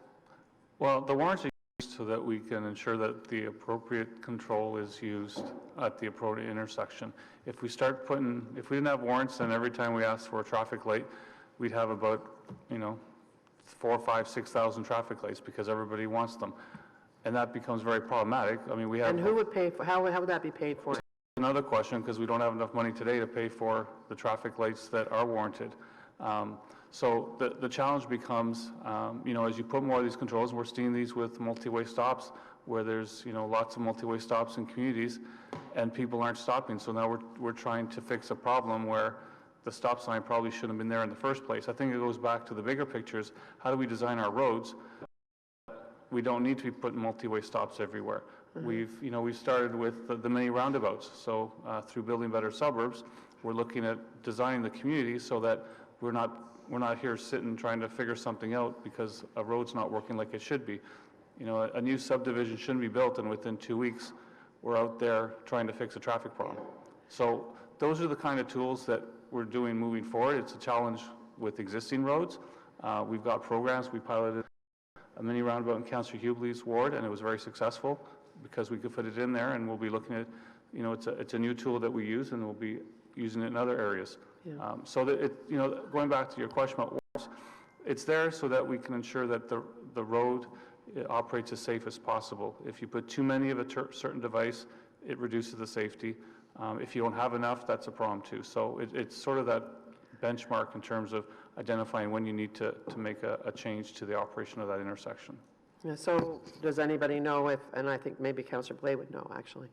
Well, the warrants are used so that we can ensure that the appropriate control is used at the appropriate intersection. If we didn't have warrants, then every time we asked for a traffic light, we'd have about, 4,000, 5,000, 6,000 traffic lights because everybody wants them. And that becomes very problematic. I mean, we have... And who would pay for, how would that be paid for? Another question, because we don't have enough money today to pay for the traffic lights that are warranted. So the challenge becomes, as you put more of these controls, and we're seeing these with multi-way stops, where there's, lots of multi-way stops in communities, and people aren't stopping. So now we're trying to fix a problem where the stop sign probably shouldn't have been there in the first place. I think it goes back to the bigger pictures. How do we design our roads? We don't need to be putting multi-way stops everywhere. Mm-hmm. We've started with the mini roundabouts. So through building better suburbs, we're looking at designing the community so that we're not here sitting trying to figure something out because a road's not working like it should be. A new subdivision shouldn't be built and within 2 weeks we're out there trying to fix a traffic problem. So those are the kind of tools that we're doing moving forward. It's a challenge with existing roads. We've got programs. We piloted a mini roundabout in Councillor Hubley's ward, and it was very successful because we could put it in there, and we'll be looking at, it's a new tool that we use, and we'll be using it in other areas. Yeah. So that going back to your question about warrants, it's there so that we can ensure that the road operates as safe as possible. If you put too many of a certain device, it reduces the safety. If you don't have enough, that's a problem too. So it's sort of that benchmark in terms of identifying when you need to make a change to the operation of that intersection. Yeah, so does anybody know if, and I think maybe Councillor Blais would know actually,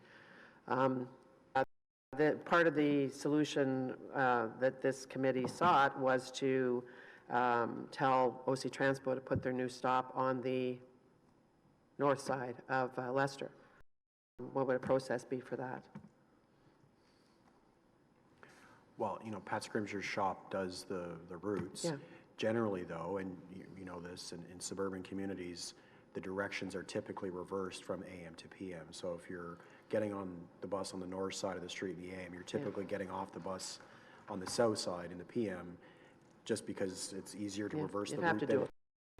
part of the solution that this committee sought was to tell OC Transpo to put their new stop on the north side of Leicester. What would a process be for that? Well, Pat Scrimsher's shop does the routes. Yeah. Generally, though, and you know this, in suburban communities, the directions are typically reversed from AM to PM. So if you're getting on the bus on the north side of the street in the AM, you're typically getting off the bus on the south side in the PM, just because it's easier to reverse the route than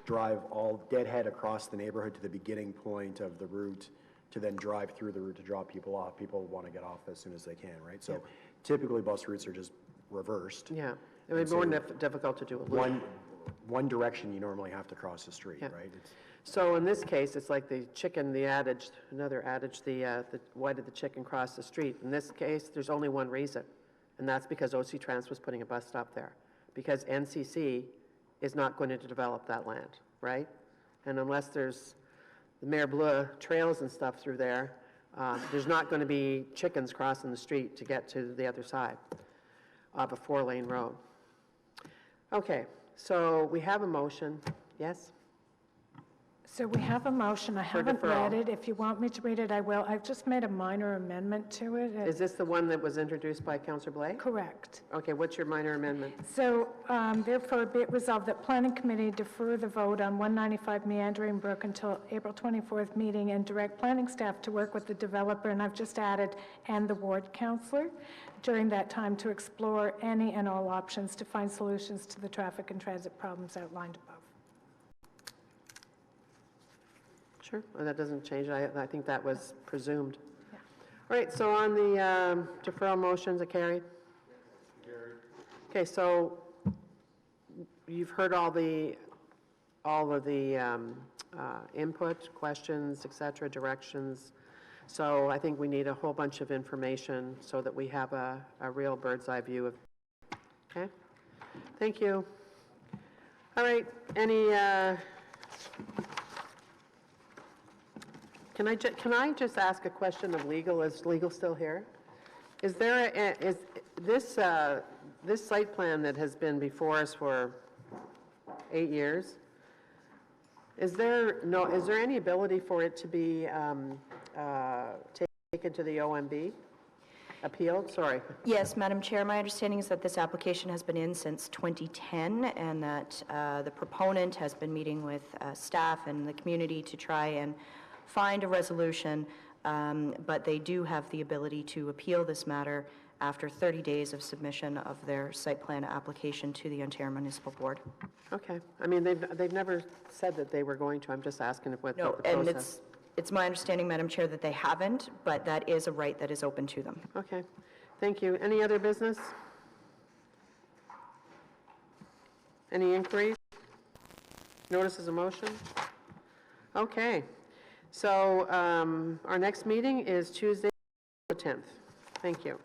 drive all deadhead across the neighborhood to the beginning point of the route to then drive through the route to drop people off. People want to get off as soon as they can, right? So typically bus routes are just reversed. Yeah, it would be more difficult to do a loop. One direction you normally have to cross the street, right? So in this case, it's like the chicken, the adage, another adage, why did the chicken cross the street? In this case, there's only one reason, and that's because OC Trans was putting a bus stop there. Because NCC is not going to develop that land, right? And unless there's the Mare Bleu trails and stuff through there, there's not going to be chickens crossing the street to get to the other side of a 4-lane road. Okay, so we have a motion. Yes? So we have a motion. I haven't deferral. read it. If you want me to read it, I will. I've just made a minor amendment to it. Is this the one that was introduced by Councillor Blais? Correct. Okay, what's your minor amendment? So therefore, be it resolved that Planning Committee defer the vote on 195 Meandering Brook until April 24th meeting and direct planning staff to work with the developer, and I've just added, and the ward councillor, during that time to explore any and all options to find solutions to the traffic and transit problems outlined above. Sure, well, that doesn't change. I think that was presumed. Yeah. All right, so on the deferral motions, are carried? Carried. Okay, so you've heard all of the input, questions, et cetera, directions. So I think we need a whole bunch of information so that we have a real bird's eye view of, okay? Thank you. All right, any, Can I just ask a question of legal? Is legal still here? Is there is this this site plan that has been before us for 8 years? Is there any ability for it to be taken to the OMB? Appealed? Sorry. Yes, Madam Chair, my understanding is that this application has been in since 2010 and that the proponent has been meeting with staff and the community to try and find a resolution, but they do have the ability to appeal this matter after 30 days of submission of their site plan application to the Ontario Municipal Board. Okay. I mean, they've never said that they were going to. I'm just asking what the process. And it's my understanding, Madam Chair, that they haven't, but that is a right that is open to them. Okay. Thank you. Any other business? Any inquiries? Notices of motion? Okay. So our next meeting is Tuesday, the 10th. Thank you.